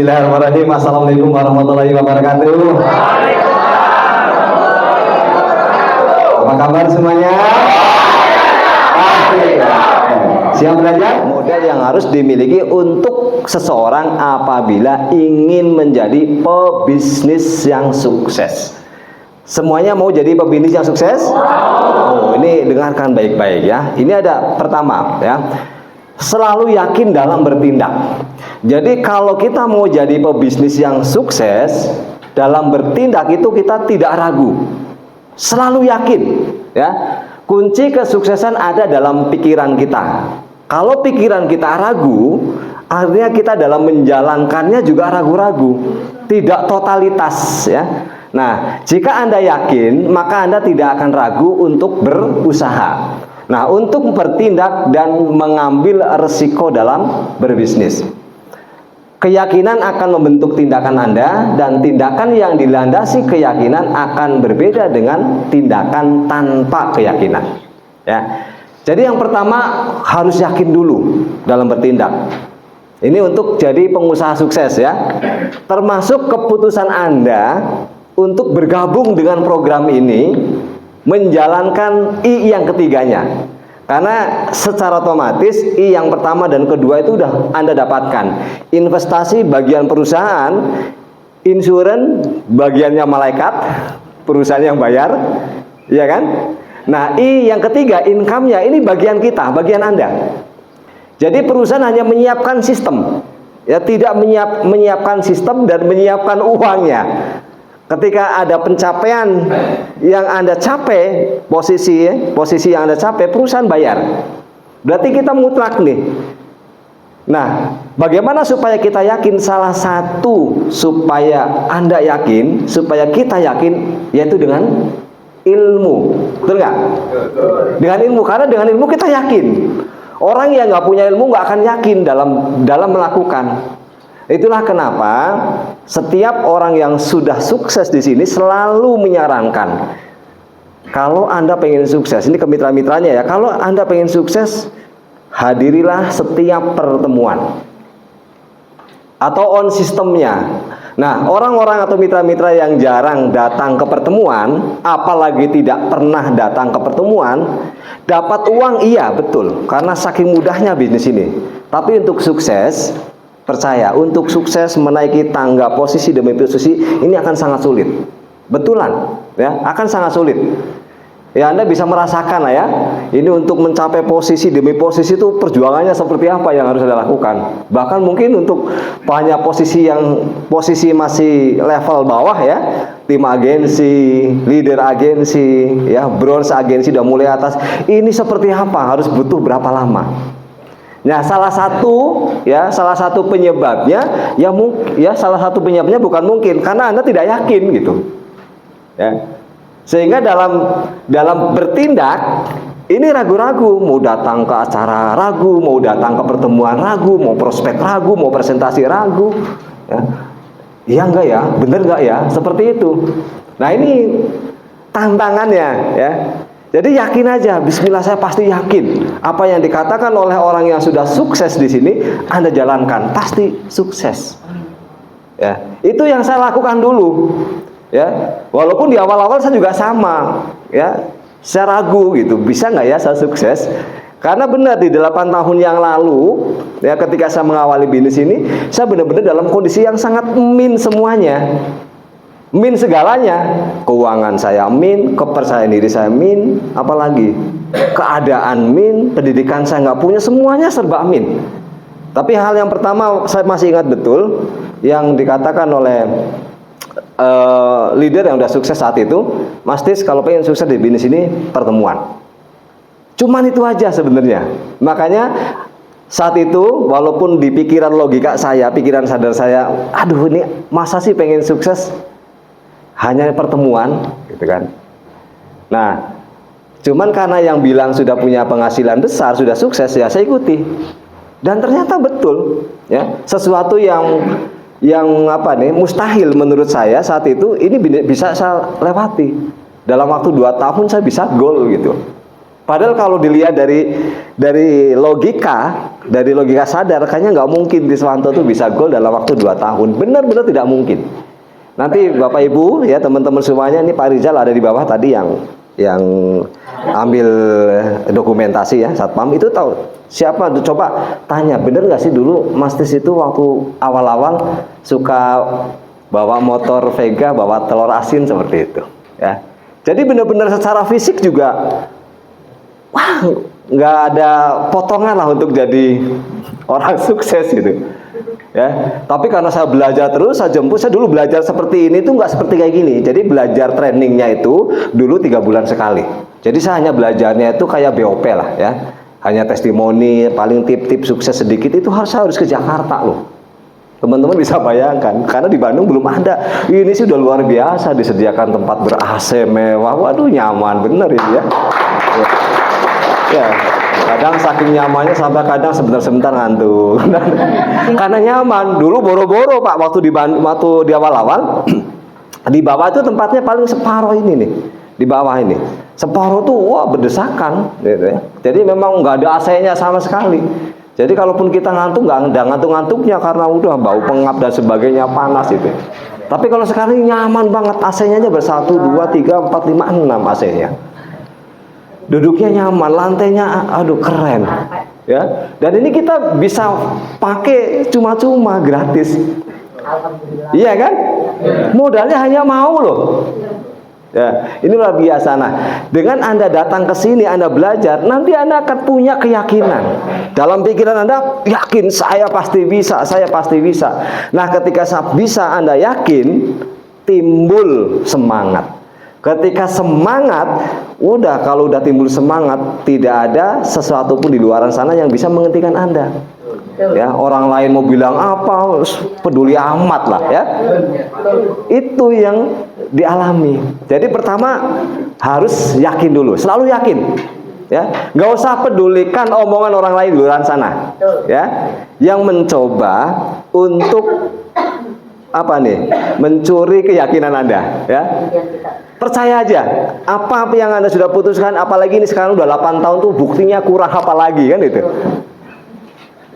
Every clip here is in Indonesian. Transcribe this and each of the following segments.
Bismillahirrahmanirrahim. Assalamualaikum warahmatullahi wabarakatuh. Apa kabar semuanya? Siap belajar? Modal yang harus dimiliki untuk seseorang apabila ingin menjadi pebisnis yang sukses. Semuanya mau jadi pebisnis yang sukses? Oh, ini dengarkan baik-baik ya. Ini ada pertama ya. Selalu yakin dalam bertindak. Jadi kalau kita mau jadi pebisnis yang sukses, dalam bertindak itu kita tidak ragu. Selalu yakin ya. Kunci kesuksesan ada dalam pikiran kita. Kalau pikiran kita ragu, artinya kita dalam menjalankannya juga ragu-ragu, tidak totalitas ya. Nah, jika Anda yakin, maka Anda tidak akan ragu untuk berusaha. Nah, untuk bertindak dan mengambil resiko dalam berbisnis. Keyakinan akan membentuk tindakan Anda, dan tindakan yang dilandasi keyakinan akan berbeda dengan tindakan tanpa keyakinan. Ya. Jadi yang pertama harus yakin dulu dalam bertindak. Ini untuk jadi pengusaha sukses ya. Termasuk keputusan Anda untuk bergabung dengan program ini, menjalankan I yang ketiganya. Karena secara otomatis I yang pertama dan kedua itu udah Anda dapatkan. Investasi bagian perusahaan, insurans bagiannya malaikat, perusahaan yang bayar, ya kan? Nah, I yang ketiga, income-nya ini bagian kita, bagian Anda. Jadi perusahaan hanya menyiapkan sistem, ya, tidak menyiapkan sistem dan menyiapkan uangnya. Ketika ada pencapaian yang Anda capai, posisi yang Anda capai, perusahaan bayar. Berarti kita mutlak nih. Nah, bagaimana supaya kita yakin? Salah satu supaya Anda yakin, supaya kita yakin, yaitu dengan ilmu. Betul nggak? Dengan ilmu, karena dengan ilmu kita yakin. Orang yang nggak punya ilmu nggak akan yakin dalam melakukan. Itulah kenapa setiap orang yang sudah sukses di sini selalu menyarankan, kalau Anda pengen sukses, ini ke mitra-mitranya ya, kalau Anda pengen sukses, hadirilah setiap pertemuan atau on sistemnya. Nah, orang-orang atau mitra-mitra yang jarang datang ke pertemuan, apalagi tidak pernah datang ke pertemuan, dapat uang iya betul, karena saking mudahnya bisnis ini. Tapi untuk sukses, percaya, untuk sukses menaiki tangga posisi demi posisi ini akan sangat sulit. Betulan, ya, akan sangat sulit. Ya, Anda bisa merasakan lah ya. Ini untuk mencapai posisi demi posisi itu perjuangannya seperti apa yang harus Anda lakukan. Bahkan mungkin untuk banyak posisi masih level bawah ya, tim agensi, leader agensi, ya, bronze agensi udah mulai atas. Ini seperti apa? Harus butuh berapa lama? Nah, salah satu penyebabnya salah satu penyebabnya bukan mungkin karena Anda tidak yakin gitu. Ya. Sehingga dalam bertindak ini ragu-ragu, mau datang ke acara ragu, mau datang ke pertemuan ragu, mau prospek ragu, mau presentasi ragu. Ya. Iya enggak ya? Bener enggak ya? Seperti itu. Nah, ini tantangannya ya. Jadi yakin aja, bismillah saya pasti yakin. Apa yang dikatakan oleh orang yang sudah sukses di sini, Anda jalankan, pasti sukses. Ya, itu yang saya lakukan dulu. Ya, walaupun di awal-awal saya juga sama. Ya, saya ragu gitu, bisa nggak ya saya sukses? Karena benar di 8 tahun yang lalu, ya, ketika saya mengawali bisnis ini, saya benar-benar dalam kondisi yang sangat min semuanya. Min segalanya, keuangan saya min, kepercayaan diri saya min, apalagi keadaan min, pendidikan saya nggak punya, semuanya serba min. Tapi hal yang pertama saya masih ingat betul yang dikatakan oleh leader yang udah sukses saat itu, Mas Tis, kalau pengen sukses di bisnis ini pertemuan. Cuman itu aja sebenarnya. Makanya saat itu walaupun di pikiran logika saya, pikiran sadar saya, aduh ini masa sih pengen sukses hanya pertemuan, gitu kan. Nah, cuman karena yang bilang sudah punya penghasilan besar, sudah sukses, ya saya ikuti. Dan ternyata betul, ya, sesuatu yang mustahil menurut saya saat itu, ini bisa saya lewati. Dalam waktu 2 tahun saya bisa goal gitu. Padahal kalau dilihat dari logika sadar, kayaknya nggak mungkin Kriswanto tuh bisa gol dalam waktu 2 tahun. Benar-benar tidak mungkin. Nanti Bapak Ibu ya teman-teman semuanya, ini Pak Rizal ada di bawah tadi yang ambil dokumentasi ya, Satpam itu tahu siapa? Coba tanya, bener nggak sih dulu Mas Tis itu waktu awal-awal suka bawa motor Vega, bawa telur asin seperti itu ya. Jadi benar-benar secara fisik juga wah, nggak ada potongan lah untuk jadi orang sukses gitu ya. Tapi karena saya belajar terus, saya dulu belajar seperti ini tuh nggak seperti kayak gini. Jadi belajar trainingnya itu dulu 3 bulan sekali. Jadi saya hanya belajarnya itu kayak BOP lah ya, hanya testimoni, paling tip-tip sukses sedikit. Itu harus ke Jakarta loh. Teman-teman bisa bayangkan, karena di Bandung belum ada. Ini sih udah luar biasa, disediakan tempat ber-AC mewah. Waduh, nyaman bener ini ya. Ya, kadang saking nyamannya sampai kadang sebentar-sebentar ngantuk. Karena nyaman. Dulu boro-boro Pak, waktu di awal-awal di bawah itu tempatnya paling separuh ini nih. Di bawah ini. Separuh tuh wah berdesakan gitu ya. Jadi memang nggak ada AC-nya sama sekali. Jadi kalaupun kita ngantuk nggak ada ngantuk-ngantuknya karena udah bau pengap dan sebagainya, panas itu. Tapi kalau sekarang nyaman banget, AC-nya aja ber1, 2, 3, 4, 5, 6 AC-nya. Duduknya nyaman, lantainya aduh keren ya. Dan ini kita bisa pakai cuma-cuma gratis. Iya kan? Modalnya hanya mau loh. Ya, ini luar biasa. Nah, dengan Anda datang ke sini, Anda belajar, nanti Anda akan punya keyakinan. Dalam pikiran Anda yakin saya pasti bisa, saya pasti bisa. Nah, ketika bisa Anda yakin, timbul semangat. Ketika semangat, kalau udah timbul semangat, tidak ada sesuatu pun di luar sana yang bisa menghentikan Anda. Ya, orang lain mau bilang apa, peduli amat lah ya. Itu yang dialami. Jadi pertama harus yakin dulu, selalu yakin. Ya, nggak usah pedulikan omongan orang lain di luar sana. Ya, yang mencoba untuk mencuri keyakinan Anda. Ya. Percaya aja, apa yang Anda sudah putuskan, apalagi ini sekarang udah 8 tahun tuh buktinya kurang apa lagi kan itu.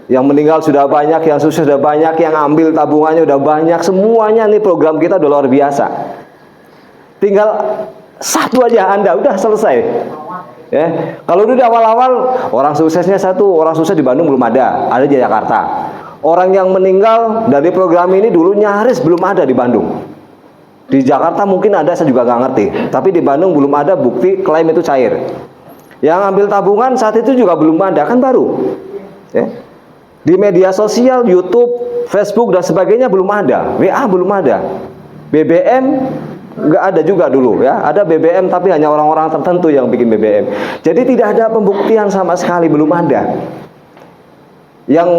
Yang meninggal sudah banyak, yang sukses sudah banyak, yang ambil tabungannya udah banyak, semuanya nih program kita udah luar biasa. Tinggal satu aja Anda udah selesai. Ya, kalau dulu di awal-awal orang suksesnya orang sukses di Bandung belum ada di Jakarta. Orang yang meninggal dari program ini dulu nyaris belum ada di Bandung. Di Jakarta mungkin ada, saya juga nggak ngerti. Tapi di Bandung belum ada bukti klaim itu cair. Yang ambil tabungan saat itu juga belum ada, kan baru. Ya. Di media sosial, YouTube, Facebook dan sebagainya belum ada. WA belum ada. BBM nggak ada juga dulu ya. Ada BBM tapi hanya orang-orang tertentu yang bikin BBM. Jadi tidak ada pembuktian sama sekali, belum ada. Yang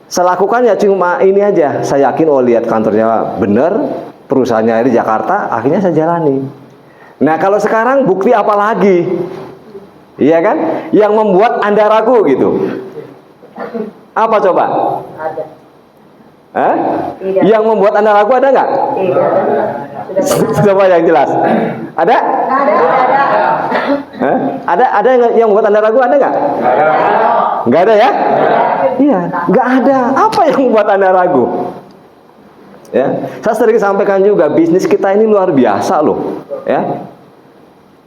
saya lakukan ya cuma ini aja. Saya yakin lihat kantornya benar, perusahaannya di Jakarta, akhirnya saya jalani. Nah, kalau sekarang bukti apa lagi? Iya kan? Yang membuat Anda ragu gitu. Apa coba? Ada. Hah? Tidak. Yang membuat Anda ragu ada nggak? Tidak. Coba yang jelas. Ada? Ada. Hah? Ada yang membuat Anda ragu, ada nggak? Nggak ada ya? Iya, nggak ada. Apa yang membuat Anda ragu? Ya, saya sering sampaikan juga, bisnis kita ini luar biasa loh. Ya,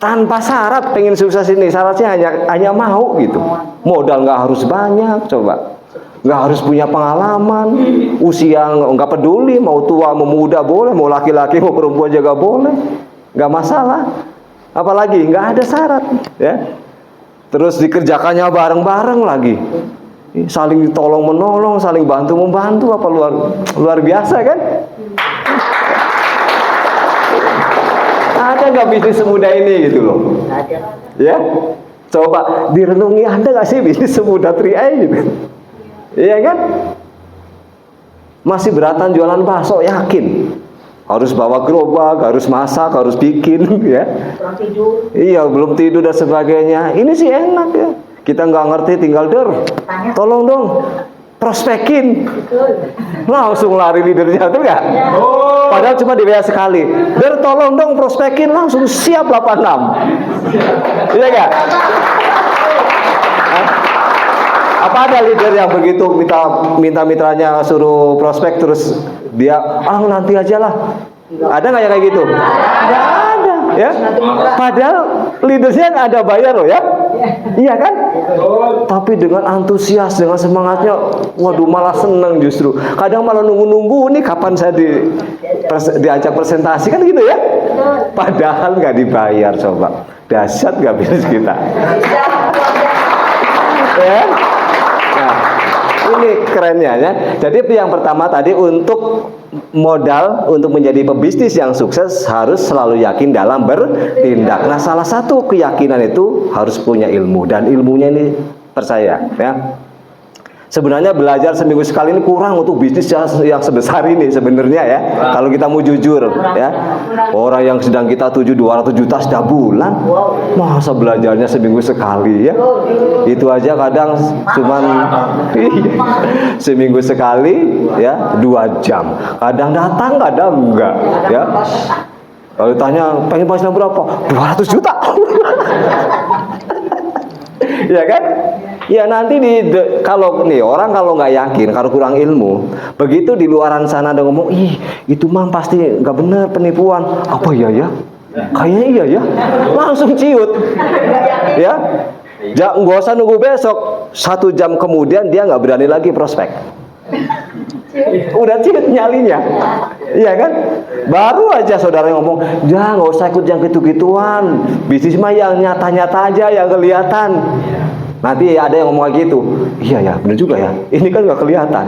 tanpa syarat pengen sukses ini, syaratnya hanya mau gitu. Modal nggak harus banyak, coba. Nggak harus punya pengalaman, usia nggak peduli, mau tua mau muda boleh, mau laki-laki mau perempuan juga boleh, nggak masalah. Apalagi nggak ada syarat, ya. Terus dikerjakannya bareng-bareng lagi, saling tolong menolong, saling bantu membantu, apa luar biasa kan? Ada nggak bisnis semudah ini gitu loh? Ada. Ya, coba direnungi, ada nggak sih bisnis semudah 3i gitu? Iya kan? Masih beratan jualan bakso, yakin? Harus bawa gerobak, harus masak, harus bikin, ya? Kurang tidur. Iya, belum tidur dan sebagainya. Ini sih enak ya. Kita nggak ngerti, tinggal tolong dong, prospekin. Langsung lari leadernya, tuh nggak? Padahal cuma di WA sekali. Tolong dong prospekin, langsung siap 86. Iya nggak? Apa ada leader yang begitu minta mitranya suruh prospek terus dia nanti aja lah? Ada nggak yang kayak gitu? Nggak ada, ya. Padahal leadersnya nggak ada bayar loh ya, iya kan? Tapi dengan antusias, dengan semangatnya, waduh malah seneng justru. Kadang malah nunggu-nunggu nih kapan saya diajak presentasi kan gitu ya. Padahal nggak dibayar, coba. Dahsyat nggak bisnis kita? Ya. Nah, ini kerennya ya. Jadi yang pertama tadi, untuk modal untuk menjadi pebisnis yang sukses harus selalu yakin dalam bertindak. Nah, salah satu keyakinan itu harus punya ilmu, dan ilmunya ini percaya ya. Sebenarnya belajar seminggu sekali ini kurang untuk bisnis yang sebesar ini sebenarnya ya. Kalau kita mau jujur ya. Orang yang sedang kita tuju 200 juta setiap bulan, masa belajarnya seminggu sekali ya. Itu aja kadang cuman seminggu sekali ya 2 jam. Kadang datang, kadang enggak ya. Kalau ditanya pengen penghasilan berapa? 200 juta. Ya kan? Ya nanti kalau nih orang kalau nggak yakin, kalau kurang ilmu, begitu di luaran sana ada ngomong, ih itu mah pasti nggak benar, penipuan. Apa iya ya? Kayaknya iya ya. Langsung ciut, ya. Nggak usah nunggu besok. 1 jam kemudian dia nggak berani lagi prospek. Udah ciut nyalinya, iya kan? Baru aja saudara ngomong, jangan nggak usah ikut yang gitu-gituan. Bisnis mah yang nyata-nyata aja, yang kelihatan. Nanti ada yang ngomong kayak gitu, iya ya, bener juga ya. Ini kan nggak kelihatan.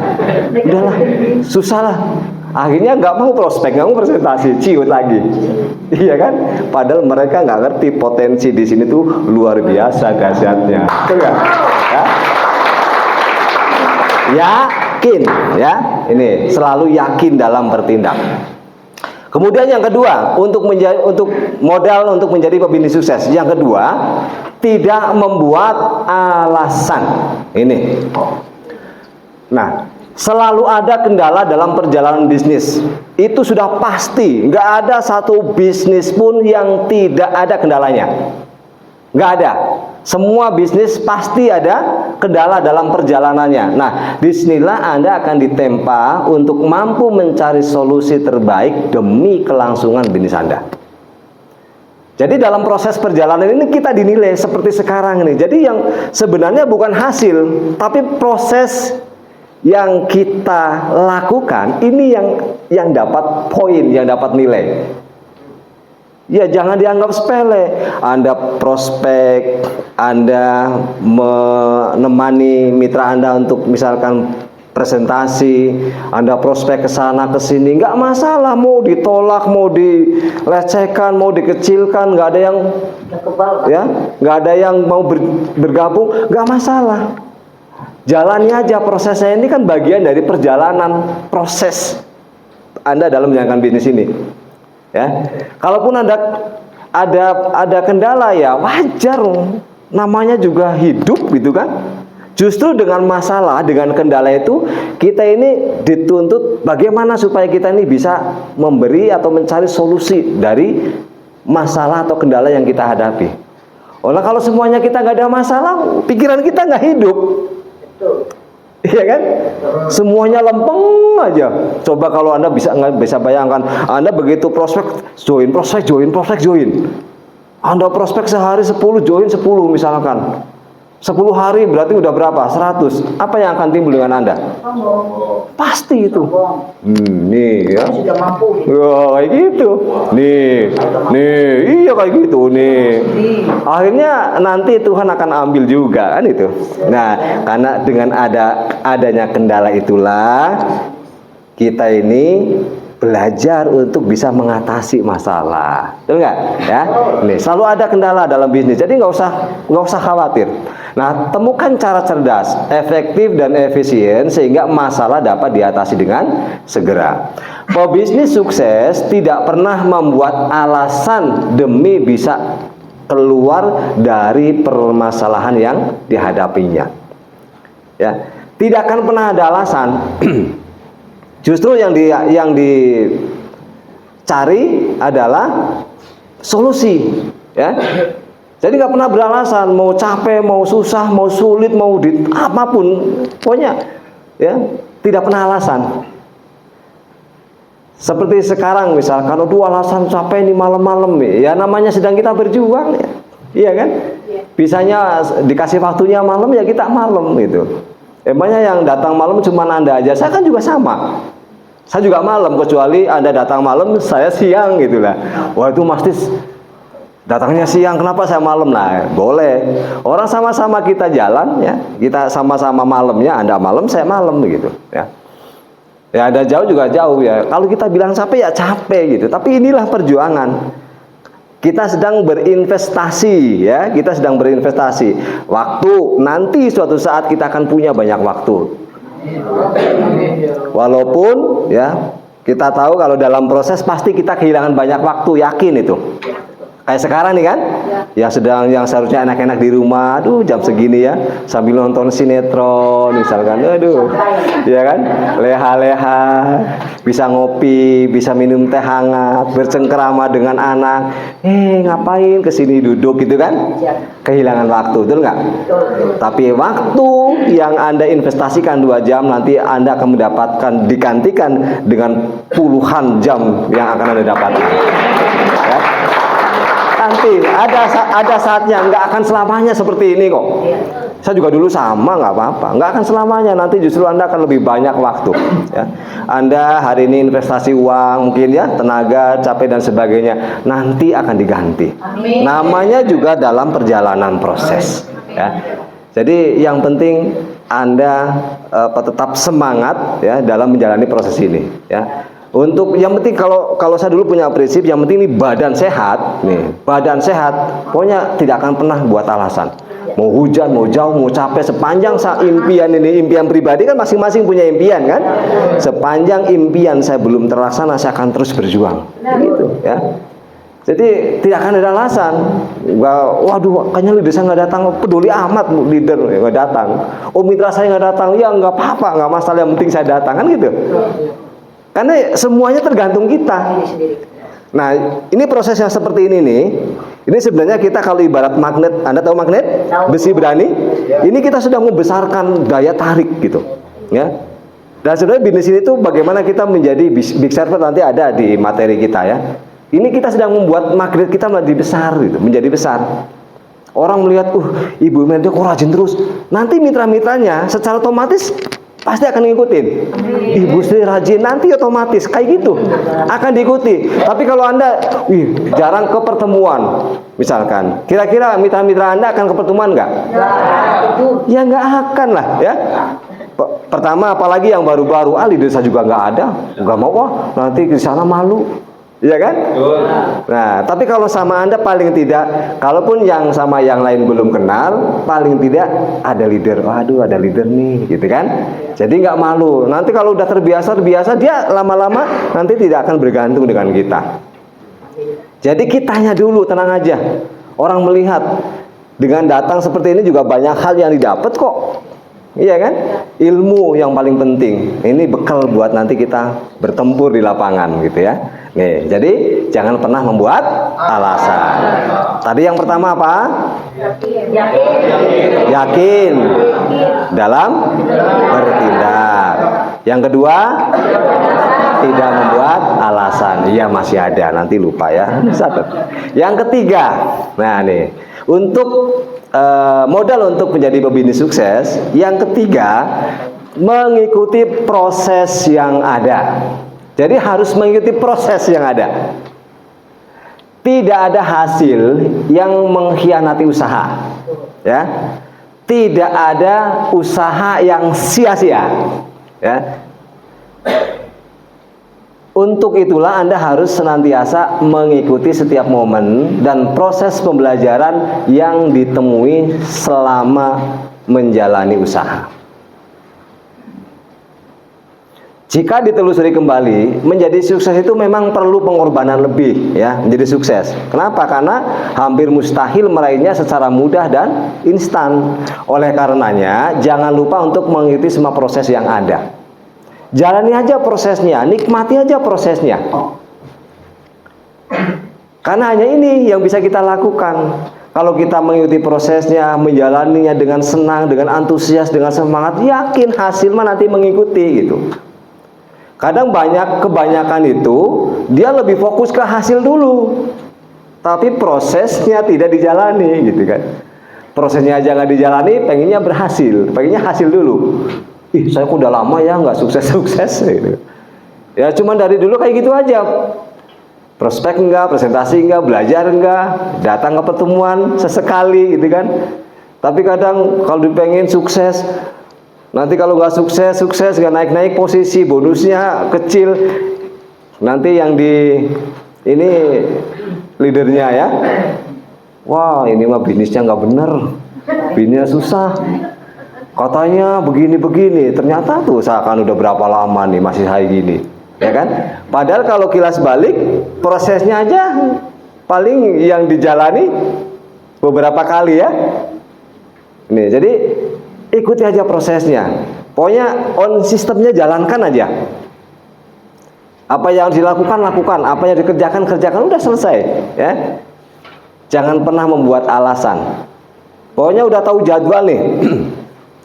Udahlah, susah lah. Akhirnya nggak mau prospek, nggak mau presentasi, ciut lagi. Iya kan? Padahal mereka nggak ngerti potensi di sini tuh luar biasa dahsyatnya. Betul nggak? Ya? Yakin, ya. Ini selalu yakin dalam bertindak. Kemudian yang kedua, untuk modal untuk menjadi pebisnis sukses. Yang kedua, tidak membuat alasan. Ini. Nah, selalu ada kendala dalam perjalanan bisnis. Itu sudah pasti. Nggak ada satu bisnis pun yang tidak ada kendalanya. Nggak ada. Semua bisnis pasti ada kendala dalam perjalanannya. Nah, disinilah Anda akan ditempa untuk mampu mencari solusi terbaik demi kelangsungan bisnis Anda. Jadi dalam proses perjalanan ini kita dinilai seperti sekarang ini. Jadi yang sebenarnya bukan hasil, tapi proses yang kita lakukan ini yang dapat poin, yang dapat nilai. Ya jangan dianggap sepele. Anda prospek, Anda menemani mitra Anda untuk misalkan presentasi, Anda prospek ke sana ke sini, nggak masalah. Mau ditolak, mau dilecehkan, mau dikecilkan, nggak ada yang ya, nggak ada yang mau bergabung, nggak masalah. Jalani aja prosesnya. Ini kan bagian dari perjalanan proses Anda dalam menjalankan bisnis ini. Ya, kalaupun ada kendala ya wajar, namanya juga hidup gitu kan. Justru dengan masalah, dengan kendala itu kita ini dituntut bagaimana supaya kita ini bisa memberi atau mencari solusi dari masalah atau kendala yang kita hadapi. Nah kalau semuanya kita nggak ada masalah, pikiran kita nggak hidup. Iya kan? Semuanya lempeng aja. Coba kalau Anda nggak bisa bayangkan, Anda begitu prospek join. Anda prospek sehari 10 join 10 misalkan. 10 hari berarti udah berapa? 100. Apa yang akan timbul dengan Anda? Pasti itu. Nih ya. Sudah mampu. Kayak gitu. Nih, iya kayak gitu nih. Akhirnya nanti Tuhan akan ambil juga kan itu. Nah, karena dengan adanya kendala itulah kita ini belajar untuk bisa mengatasi masalah, betul nggak? Ya, nih selalu ada kendala dalam bisnis, jadi nggak usah khawatir. Nah, temukan cara cerdas, efektif dan efisien sehingga masalah dapat diatasi dengan segera. Pebisnis sukses tidak pernah membuat alasan demi bisa keluar dari permasalahan yang dihadapinya. Ya, tidak akan pernah ada alasan. Justru yang dicari adalah solusi, ya. Jadi nggak pernah beralasan, mau capek, mau susah, mau sulit, mau apapun, pokoknya ya tidak pernah alasan. Seperti sekarang misalkan, aduh alasan capek ini malam-malam, ya namanya sedang kita berjuang, ya. Iya kan? Bisanya dikasih waktunya malam, ya kita malam gitu. Emangnya yang datang malam cuma Anda aja, saya kan juga sama. Saya juga malam, kecuali Anda datang malam, saya siang gitu lah. Wah itu pasti datangnya siang, kenapa saya malam? Nah, boleh. Orang sama-sama kita jalan ya, kita sama-sama malamnya, Anda malam, saya malam gitu ya. Ya ada jauh juga jauh ya. Kalau kita bilang capek ya capek gitu. Tapi inilah perjuangan. Kita sedang berinvestasi ya, kita sedang berinvestasi. Waktu nanti suatu saat kita akan punya banyak waktu. Walaupun ya kita tahu kalau dalam proses pasti kita kehilangan banyak waktu, yakin itu. Kayak sekarang nih kan, yang seharusnya enak-enak di rumah, aduh jam segini ya, sambil nonton sinetron misalkan, aduh, ya kan, leha-leha, bisa ngopi, bisa minum teh hangat, bercengkerama dengan anak, ngapain kesini duduk gitu kan, kehilangan waktu, betul nggak? Tapi waktu yang Anda investasikan 2 jam, nanti Anda akan mendapatkan, digantikan dengan puluhan jam yang akan Anda dapatkan. Ya. Nanti ada saatnya, nggak akan selamanya seperti ini kok. Saya juga dulu sama, nggak apa-apa, nggak akan selamanya. Nanti justru Anda akan lebih banyak waktu ya. Anda hari ini investasi uang mungkin ya, tenaga, capek dan sebagainya, nanti akan diganti. Amin. Namanya juga dalam perjalanan proses ya. Jadi yang penting Anda tetap semangat ya dalam menjalani proses ini ya. Untuk yang penting kalau saya dulu punya prinsip, yang penting ini badan sehat nih, badan sehat, pokoknya tidak akan pernah buat alasan. Mau hujan, mau jauh, mau capek, sepanjang impian ini, impian pribadi kan masing-masing punya impian kan. Sepanjang impian saya belum terlaksana, saya akan terus berjuang. Gitu ya. Jadi tidak akan ada alasan. Waduh, kayaknya leader saya nggak datang, peduli amat leader nggak datang. Oh mitra saya nggak datang, ya nggak apa-apa, nggak masalah, yang penting saya datang kan gitu. Karena semuanya tergantung kita. Nah, ini proses yang seperti ini nih. Ini sebenarnya kita kalau ibarat magnet, Anda tahu magnet? Besi berani. Ini kita sudah membesarkan daya tarik gitu, ya. Dan sebenarnya bisnis ini tuh bagaimana kita menjadi big server, nanti ada di materi kita ya. Ini kita sedang membuat magnet kita menjadi besar gitu, menjadi besar. Orang melihat, Ibu Imelda kok rajin terus. Nanti mitra-mitranya secara otomatis pasti akan ngikutin. Ibu Sri rajin, nanti otomatis kayak gitu akan diikuti. Tapi kalau Anda jarang ke pertemuan misalkan, kira-kira mitra-mitra Anda akan ke pertemuan nggak? Ya nggak akan lah ya. Pertama apalagi yang baru-baru, leader saya juga nggak ada, nggak mau nanti di sana malu. Iya kan? Nah, tapi kalau sama Anda paling tidak, kalaupun yang sama yang lain belum kenal, paling tidak ada leader. Waduh, ada leader nih, gitu kan? Jadi nggak malu. Nanti kalau udah terbiasa, dia lama-lama nanti tidak akan bergantung dengan kita. Jadi kitanya dulu, tenang aja. Orang melihat dengan datang seperti ini juga banyak hal yang didapat kok. Iya kan? Ilmu yang paling penting. Ini bekal buat nanti kita bertempur di lapangan gitu ya. Nih, jadi jangan pernah membuat alasan. Tadi yang pertama apa? Yakin dalam bertindak. Yang kedua, tidak membuat alasan. Iya masih ada, nanti lupa ya. Yang ketiga, nah nih, untuk modal untuk menjadi pebisnis sukses, yang ketiga, mengikuti proses yang ada. Jadi harus mengikuti proses yang ada. Tidak ada hasil yang mengkhianati usaha. Ya. Tidak ada usaha yang sia-sia. Ya. Untuk itulah Anda harus senantiasa mengikuti setiap momen dan proses pembelajaran yang ditemui selama menjalani usaha. Jika ditelusuri kembali, menjadi sukses itu memang perlu pengorbanan lebih ya, menjadi sukses. Kenapa? Karena hampir mustahil meraihnya secara mudah dan instan. Oleh karenanya, jangan lupa untuk mengikuti semua proses yang ada. Jalani aja prosesnya, nikmati aja prosesnya. Karena hanya ini yang bisa kita lakukan. Kalau kita mengikuti prosesnya, menjalaninya dengan senang, dengan antusias, dengan semangat, yakin hasil mah nanti mengikuti gitu. Kadang kebanyakan itu dia lebih fokus ke hasil dulu, tapi prosesnya tidak dijalani gitu kan. Prosesnya aja nggak dijalani, pengennya berhasil, pengennya hasil dulu. Ih, saya kok udah lama ya nggak sukses gitu. Ya cuman dari dulu kayak gitu aja. Prospek enggak, presentasi enggak, belajar enggak, datang ke pertemuan sesekali gitu kan. Tapi kadang kalau dipengen sukses, nanti kalau nggak sukses nggak naik posisi, bonusnya kecil. Nanti yang di ini leadernya ya, wah ini mah bisnisnya nggak bener, bisnisnya susah. Katanya begini-begini, ternyata tuh seakan udah berapa lama nih masih kayak gini. Ya kan? Padahal kalau kilas balik prosesnya aja paling yang dijalani beberapa kali ya. Ini jadi ikuti aja prosesnya. Pokoknya on sistemnya jalankan aja. Apa yang dilakukan lakukan, apa yang dikerjakan kerjakan, udah selesai ya. Jangan pernah membuat alasan. Pokoknya udah tahu jadwal nih.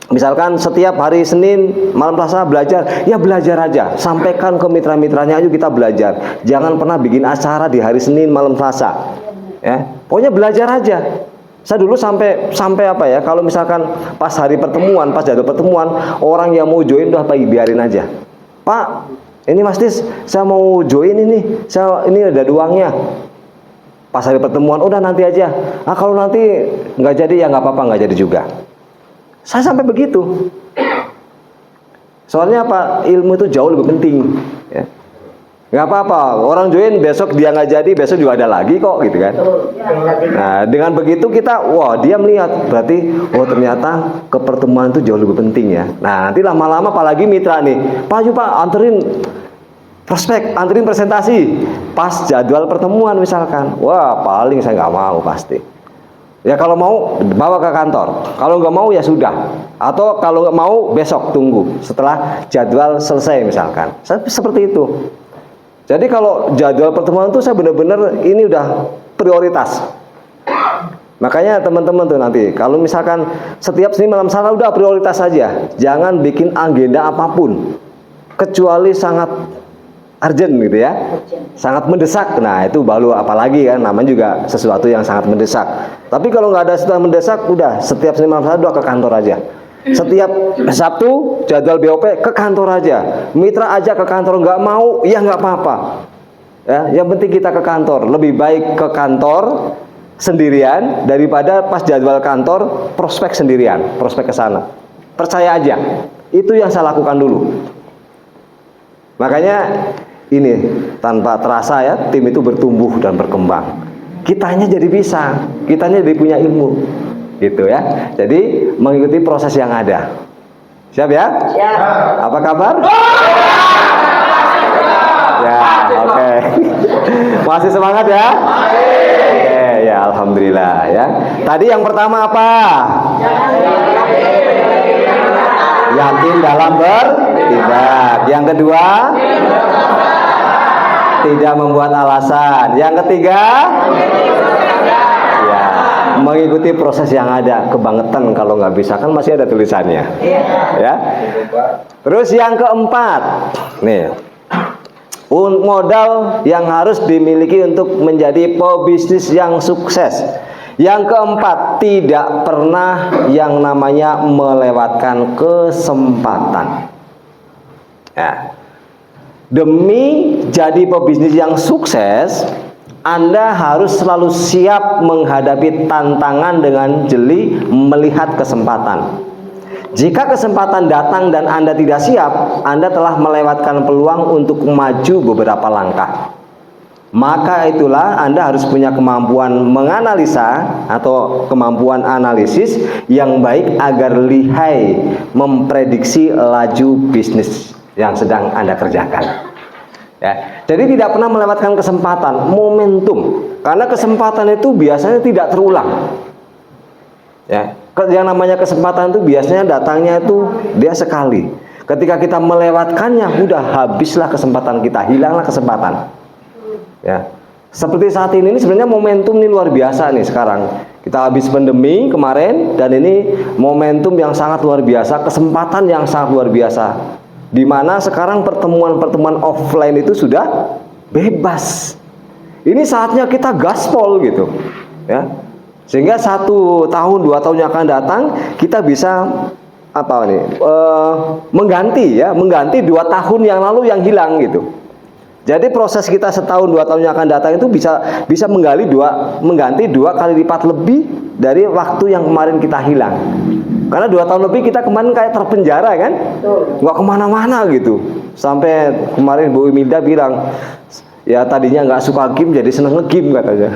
Misalkan setiap hari Senin malam Selasa belajar, ya belajar aja. Sampaikan ke mitra-mitranya, ayo kita belajar. Jangan pernah bikin acara di hari Senin malam Selasa. Ya, pokoknya belajar aja. Saya dulu sampai apa ya? Kalau misalkan pas hari pertemuan, pas jadwal pertemuan, orang yang mau join udah biarin aja. Pak, ini Mas Tis, saya mau join ini. Ini ada uangnya. Pas hari pertemuan, udah nanti aja. Ah kalau nanti nggak jadi ya nggak apa-apa, nggak jadi juga. Saya sampai begitu. Soalnya apa? Ilmu itu jauh lebih penting. Ya. Nggak apa-apa. Orang join besok dia nggak jadi, besok juga ada lagi kok, gitu kan? Nah, dengan begitu kita, wah dia melihat berarti, oh ternyata ke pertemuan itu jauh lebih penting ya. Nah, nanti lama-lama apalagi mitra nih, Pak, yuk Pak, anterin prospek, anterin presentasi. Pas jadwal pertemuan misalkan, wah paling saya nggak mau pasti. Ya kalau mau bawa ke kantor, kalau nggak mau ya sudah. Atau kalau nggak mau besok tunggu setelah jadwal selesai misalkan. Seperti itu. Jadi kalau jadwal pertemuan itu saya benar-benar ini udah prioritas. Makanya teman-teman tuh nanti kalau misalkan setiap Senin malam Selasa udah prioritas saja. Jangan bikin agenda apapun kecuali sangat urgent gitu ya, sangat mendesak. Nah itu baru apalagi kan, namanya juga sesuatu yang sangat mendesak. Tapi kalau nggak ada sesuatu yang mendesak, udah setiap Senin malam udah ke kantor aja. Setiap Sabtu jadwal BOP ke kantor aja. Mitra aja ke kantor, nggak mau ya nggak apa-apa. Ya, yang penting kita ke kantor. Lebih baik ke kantor sendirian daripada pas jadwal kantor prospek sendirian, prospek ke sana. Percaya aja. Itu yang saya lakukan dulu. Makanya ini tanpa terasa ya, tim itu bertumbuh dan berkembang. Kitanya jadi bisa, kitanya jadi punya ilmu, gitu ya. Jadi mengikuti proses yang ada. Siap ya? Siap. Apa kabar? Ya, oke. Masih semangat ya? Oke, ya alhamdulillah ya. Tadi yang pertama apa? Yakin dalam bertindak. Yang kedua, tidak membuat alasan. Yang ketiga, ya mengikuti proses yang ada. Kebangetan kalau nggak bisa, kan masih ada tulisannya. Ya. Terus yang keempat, nih, modal yang harus dimiliki untuk menjadi pebisnis yang sukses. Yang keempat, tidak pernah yang namanya melewatkan kesempatan. Ya. Demi jadi pebisnis yang sukses, Anda harus selalu siap menghadapi tantangan dengan jeli melihat kesempatan. Jika kesempatan datang dan Anda tidak siap, Anda telah melewatkan peluang untuk maju beberapa langkah. Maka itulah Anda harus punya kemampuan menganalisa atau kemampuan analisis yang baik agar lihai memprediksi laju bisnis yang sedang Anda kerjakan. Ya, jadi tidak pernah melewatkan kesempatan, momentum. Karena kesempatan itu biasanya tidak terulang. Ya, yang namanya kesempatan itu biasanya datangnya itu dia sekali. Ketika kita melewatkannya, udah habislah kesempatan kita, hilanglah kesempatan. Ya, Seperti saat ini sebenarnya momentum ini luar biasa nih sekarang. Kita habis pandemi kemarin dan ini momentum yang sangat luar biasa, kesempatan yang sangat luar biasa. Di mana sekarang pertemuan-pertemuan offline itu sudah bebas. Ini saatnya kita gaspol gitu, ya. Sehingga 1 tahun 2 tahun yang akan datang kita bisa mengganti 2 tahun yang lalu yang hilang gitu. Jadi proses kita setahun 2 tahun yang akan datang itu bisa mengganti 2 kali lipat lebih dari waktu yang kemarin kita hilang. Karena 2 tahun lebih kita kemarin kayak terpenjara kan, nggak kemana-mana gitu. Sampai kemarin Bu Imelda bilang, ya tadinya nggak suka game jadi seneng nge-game katanya.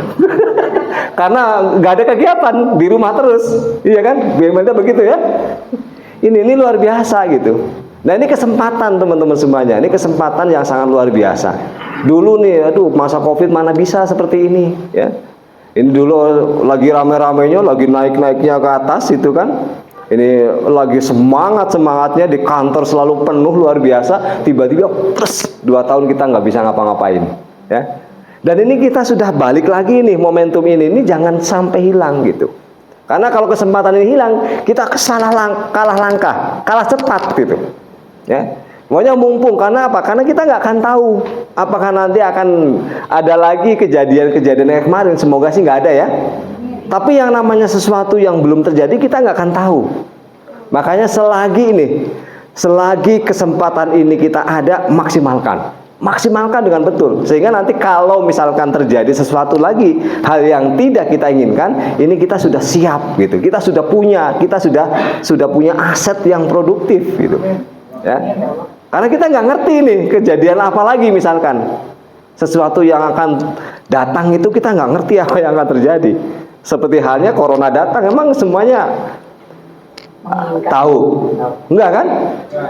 Karena nggak ada kegiatan, di rumah terus, iya kan? Bu Imelda begitu ya. Ini luar biasa gitu. Nah ini kesempatan teman-teman semuanya, ini kesempatan yang sangat luar biasa. Dulu nih, masa COVID mana bisa seperti ini, ya. Ini dulu lagi rame-ramenya, lagi naik-naiknya ke atas itu kan. Ini lagi semangatnya di kantor selalu penuh luar biasa. Tiba-tiba, 2 tahun kita nggak bisa ngapa-ngapain, ya. Dan ini kita sudah balik lagi nih momentum ini jangan sampai hilang gitu. Karena kalau kesempatan ini hilang, kita kalah langkah, kalah cepat gitu. Ya, pokoknya mumpung. Karena apa? Karena kita nggak akan tahu apakah nanti akan ada lagi kejadian-kejadian yang kemarin. Semoga sih nggak ada ya. Tapi yang namanya sesuatu yang belum terjadi kita nggak akan tahu. Makanya selagi kesempatan ini kita ada, maksimalkan dengan betul. Sehingga nanti kalau misalkan terjadi sesuatu lagi, hal yang tidak kita inginkan, ini kita sudah siap gitu. Kita sudah punya aset yang produktif gitu. Ya, karena kita nggak ngerti nih kejadian apa lagi, misalkan sesuatu yang akan datang itu kita nggak ngerti apa yang akan terjadi. Seperti halnya corona datang, emang semuanya tahu? Enggak kan?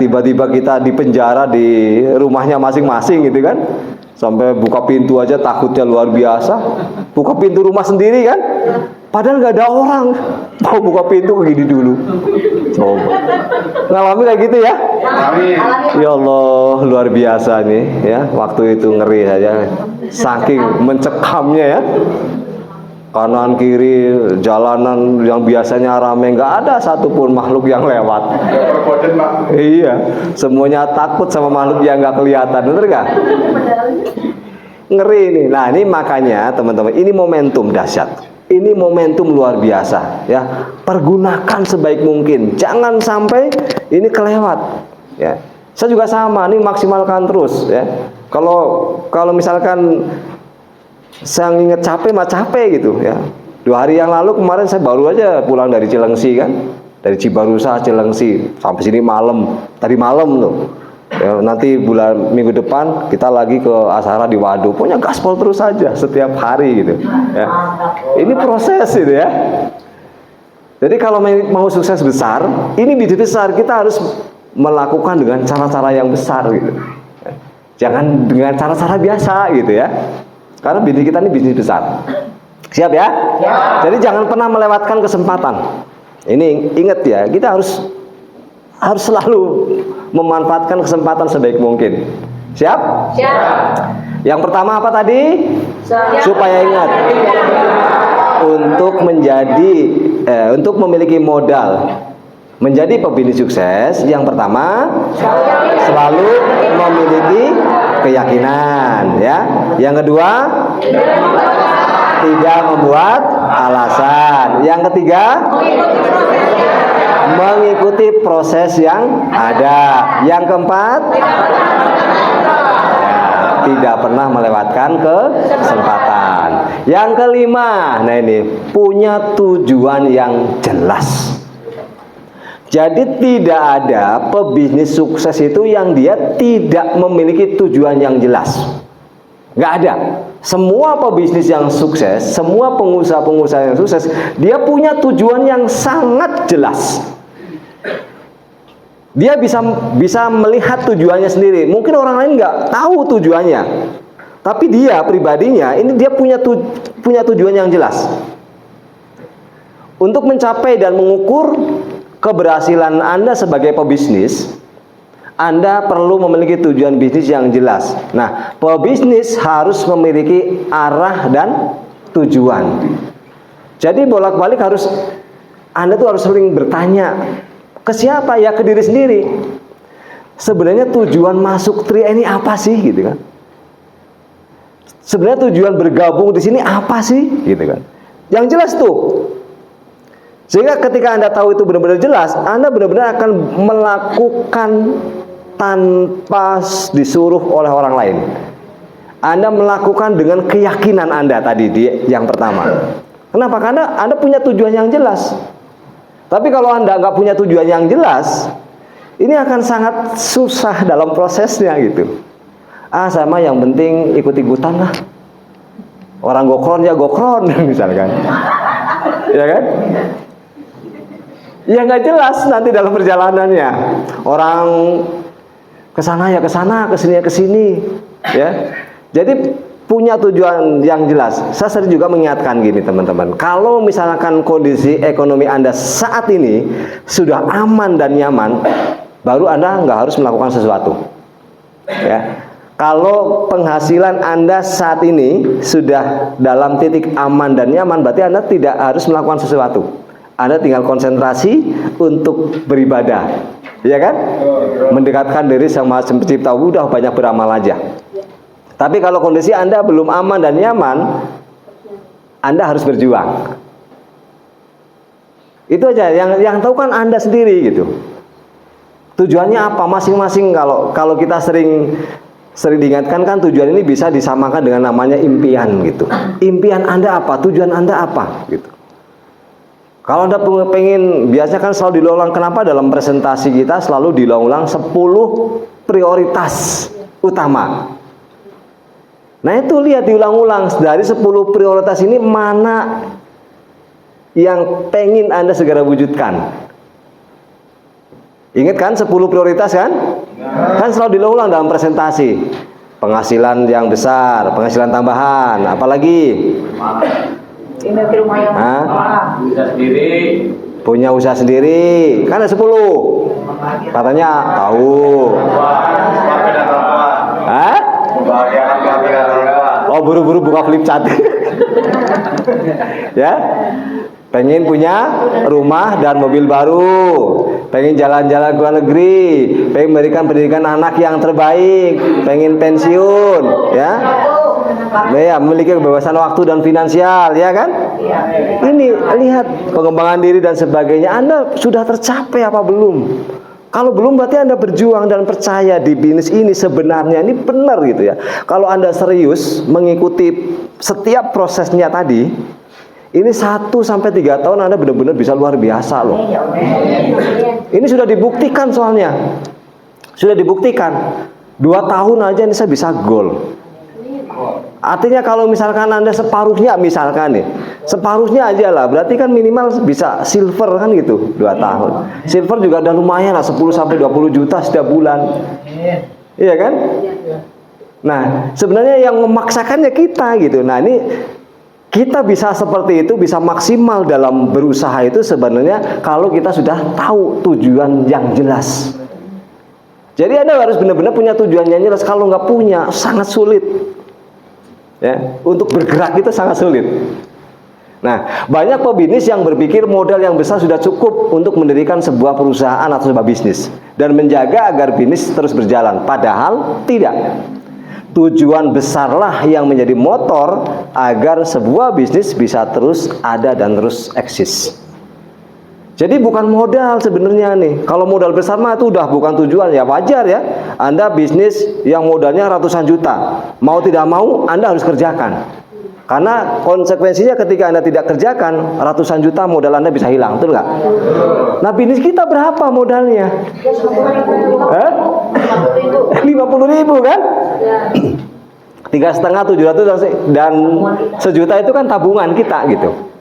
Tiba-tiba kita di penjara di rumahnya masing-masing gitu kan? Sampai buka pintu aja takutnya luar biasa. Buka pintu rumah sendiri kan? Padahal nggak ada orang, mau buka pintu begini dulu. Coba ngalamin kayak gitu ya? Ya Allah, luar biasa nih ya. Waktu itu ngeri saja, saking mencekamnya ya. Kanan kiri jalanan yang biasanya ramai, nggak ada satupun makhluk yang lewat. Iya, semuanya takut sama makhluk yang nggak kelihatan, bener nggak? Ngeri nih. Nah ini makanya teman-teman, ini momentum dahsyat. Ini momentum luar biasa ya. Pergunakan sebaik mungkin. Jangan sampai ini kelewat ya. Saya juga sama nih, maksimalkan terus ya. Kalau misalkan saya ingat capek gitu ya. 2 hari yang lalu kemarin saya baru aja pulang dari Cilengsi kan. Dari Cibarusa Cilengsi sampai sini tadi malam tuh. Ya, nanti minggu depan kita lagi ke Asara di Waduk. Pokoknya gaspol terus saja setiap hari gitu. Ya. Ini proses gitu ya. Jadi kalau mau sukses besar, ini bisnis besar, kita harus melakukan dengan cara-cara yang besar gitu. Ya. Jangan dengan cara-cara biasa gitu ya. Karena bisnis kita ini bisnis besar. Siap ya? Ya. Jadi jangan pernah melewatkan kesempatan. Ini ingat ya, kita harus selalu memanfaatkan kesempatan sebaik mungkin. Siap? Siap. Yang pertama apa tadi? Siap. Supaya ingat, untuk memiliki modal menjadi pebisnis sukses, yang pertama selalu memiliki keyakinan ya. Yang kedua, tidak membuat alasan. Yang ketiga, mengikuti proses yang ada. Yang keempat, tidak pernah melewatkan kesempatan. Yang kelima, nah ini punya tujuan yang jelas. Jadi tidak ada pebisnis sukses itu yang dia tidak memiliki tujuan yang jelas. Nggak ada. Semua pebisnis yang sukses, semua pengusaha-pengusaha yang sukses, dia punya tujuan yang sangat jelas. Dia bisa melihat tujuannya sendiri. Mungkin orang lain nggak tahu tujuannya, tapi dia pribadinya ini dia punya tujuan yang jelas. Untuk mencapai dan mengukur keberhasilan Anda sebagai pebisnis, Anda perlu memiliki tujuan bisnis yang jelas. Nah, pebisnis harus memiliki arah dan tujuan. Jadi bolak-balik Anda tuh harus sering bertanya, ke siapa? Ya ke diri sendiri. Sebenarnya tujuan masuk Tria ini apa sih, gitu kan? Sebenarnya tujuan bergabung di sini apa sih, gitu kan? Yang jelas tuh. Sehingga ketika Anda tahu itu benar-benar jelas, Anda benar-benar akan melakukan tanpa disuruh oleh orang lain. Anda melakukan dengan keyakinan Anda tadi yang pertama. Kenapa? Karena Anda punya tujuan yang jelas. Tapi kalau Anda nggak punya tujuan yang jelas, ini akan sangat susah dalam prosesnya gitu. Sama yang penting ikut-ikutan lah. Orang gokron ya gokron misalkan. Ya kan? Ya nggak jelas nanti dalam perjalanannya. Orang kesana ya kesana, kesini ya kesini, ya. Jadi punya tujuan yang jelas. Saya sering juga mengingatkan gini teman-teman. Kalau misalkan kondisi ekonomi Anda saat ini sudah aman dan nyaman, baru Anda nggak harus melakukan sesuatu. Ya. Kalau penghasilan Anda saat ini sudah dalam titik aman dan nyaman, berarti Anda tidak harus melakukan sesuatu. Anda tinggal konsentrasi untuk beribadah. Ya kan? Mendekatkan diri sama Sang Pencipta, udah banyak beramal aja. Tapi kalau kondisi Anda belum aman dan nyaman, Anda harus berjuang. Itu aja, yang tahu kan Anda sendiri gitu. Tujuannya apa masing-masing. Kalau kita sering diingatkan kan, tujuan ini bisa disamakan dengan namanya impian gitu. Impian Anda apa? Tujuan Anda apa? Gitu. Kalau Anda pengen, biasanya kan selalu diulang. Kenapa dalam presentasi kita selalu diulang 10 prioritas utama. Nah itu lihat diulang-ulang. Dari 10 prioritas ini mana yang pengen Anda segera wujudkan? Ingat kan 10 prioritas kan? Kan selalu diulang dalam presentasi. Penghasilan yang besar, penghasilan tambahan, apalagi? Memiliki rumah yang Bisa sendiri. Punya usaha sendiri. Kan ada 10. Katanya tahu. Hah? Oh, buru-buru buka flip chart. Ya. Pengen punya rumah dan mobil baru, pengen jalan-jalan ke luar negeri, pengen memberikan pendidikan anak yang terbaik, pengen pensiun, ya. Ya, memiliki kebebasan waktu dan finansial, ya kan? Ini lihat pengembangan diri dan sebagainya. Anda sudah tercapai apa belum? Kalau belum, berarti Anda berjuang dan percaya di bisnis ini sebenarnya ini benar gitu ya. Kalau Anda serius mengikuti setiap prosesnya tadi, ini 1 sampai 3 tahun Anda benar-benar bisa luar biasa loh. Ini sudah dibuktikan soalnya. Sudah dibuktikan. 2 tahun aja ini saya bisa goal. Artinya kalau misalkan Anda separuhnya, misalkan nih, separuhnya aja lah, berarti kan minimal bisa silver kan gitu, 2 tahun. Silver juga udah lumayan lah, 10 sampai 20 juta setiap bulan. Iya kan? Nah, sebenarnya yang memaksakannya kita gitu. Nah, ini kita bisa seperti itu, bisa maksimal dalam berusaha itu sebenarnya kalau kita sudah tahu tujuan yang jelas. Jadi Anda harus benar-benar punya tujuan yang jelas. Kalau nggak punya, sangat sulit. Ya, untuk bergerak itu sangat sulit. Nah, banyak pebisnis yang berpikir modal yang besar sudah cukup untuk mendirikan sebuah perusahaan atau sebuah bisnis dan menjaga agar bisnis terus berjalan. Padahal tidak. Tujuan besarlah yang menjadi motor agar sebuah bisnis bisa terus ada dan terus eksis. Jadi bukan modal sebenarnya nih. Kalau modal besar mah itu udah bukan tujuan, ya wajar ya. Anda bisnis yang modalnya ratusan juta, mau tidak mau Anda harus kerjakan. Karena konsekuensinya ketika Anda tidak kerjakan, ratusan juta modal Anda bisa hilang, betul nggak? Nah, bisnis kita berapa modalnya? 50.000 kan? 3,5, 700 dan sejuta itu kan tabungan kita gitu.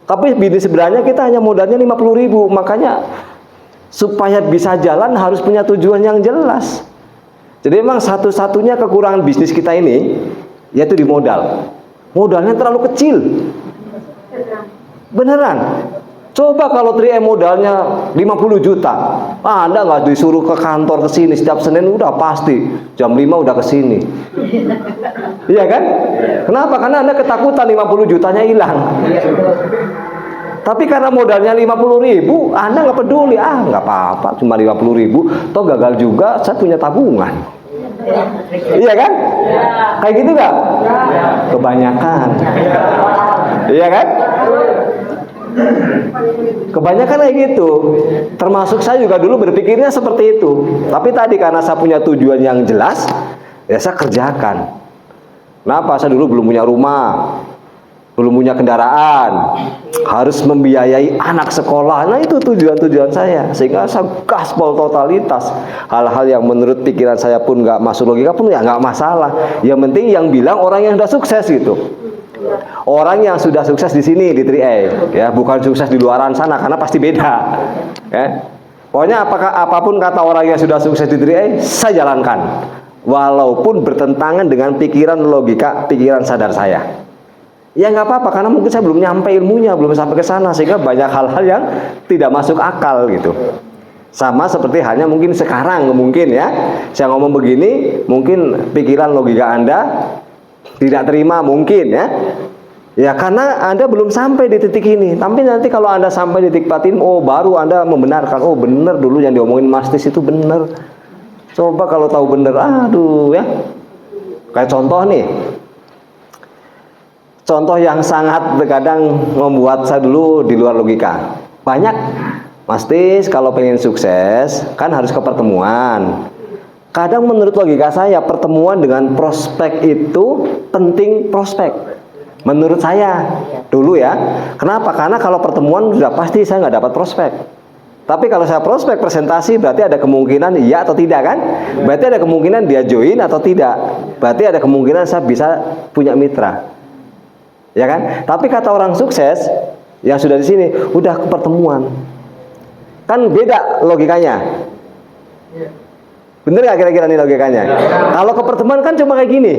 Tapi bisnis sebenarnya kita hanya modalnya 50.000, makanya supaya bisa jalan harus punya tujuan yang jelas. Jadi memang satu-satunya kekurangan bisnis kita ini yaitu di modal. Modalnya terlalu kecil. Beneran. Coba kalau 3M modalnya 50 juta, Anda nggak disuruh ke kantor ke sini setiap Senin, udah pasti jam 5 udah ke sini. Iya kan? Kenapa? Karena Anda ketakutan 50 jutanya hilang. Tapi karena modalnya 50.000, Anda nggak peduli. Nggak apa-apa, cuma 50.000. Toh gagal juga, saya punya tabungan. Iya kan? Kayak gitu nggak? Kebanyakan. Iya kan? Kebanyakan kayak gitu. Termasuk saya juga dulu berpikirnya seperti itu. Tapi tadi karena saya punya tujuan yang jelas, ya saya kerjakan. Kenapa? Saya dulu belum punya rumah, belum punya kendaraan, harus membiayai anak sekolah. Nah itu tujuan-tujuan saya. Sehingga saya gaspol totalitas. Hal-hal yang menurut pikiran saya pun nggak masuk logika pun ya nggak masalah. Yang penting yang bilang orang yang sudah sukses gitu. Orang yang sudah sukses di sini di 3A, ya, bukan sukses di luaran sana karena pasti beda. Ya. Pokoknya apapun kata orang yang sudah sukses di 3A, saya jalankan. Walaupun bertentangan dengan pikiran logika, pikiran sadar saya. Ya nggak apa-apa karena mungkin saya belum nyampe ilmunya, belum sampai ke sana sehingga banyak hal-hal yang tidak masuk akal gitu. Sama seperti halnya mungkin sekarang mungkin ya, saya ngomong begini, mungkin pikiran logika Anda tidak terima mungkin ya. Ya karena Anda belum sampai di titik ini. Tapi nanti kalau Anda sampai di titik batin, baru Anda membenarkan, benar dulu yang diomongin Mas Tis itu benar. Coba kalau tahu benar, aduh ya. Kayak contoh nih. Contoh yang sangat terkadang membuat saya dulu di luar logika. Banyak Mas Tis kalau pengen sukses kan harus ke pertemuan. Kadang menurut logika saya pertemuan dengan prospek itu penting prospek. Menurut saya dulu ya. Kenapa? Karena kalau pertemuan sudah pasti saya nggak dapat prospek. Tapi kalau saya prospek presentasi berarti ada kemungkinan iya atau tidak kan? Berarti ada kemungkinan dia join atau tidak. Berarti ada kemungkinan saya bisa punya mitra. Ya kan? Tapi kata orang sukses yang sudah di sini udah ke pertemuan. Kan beda logikanya. Bener gak kira-kira nih logikanya? Kalau ke pertemuan kan cuma kayak gini,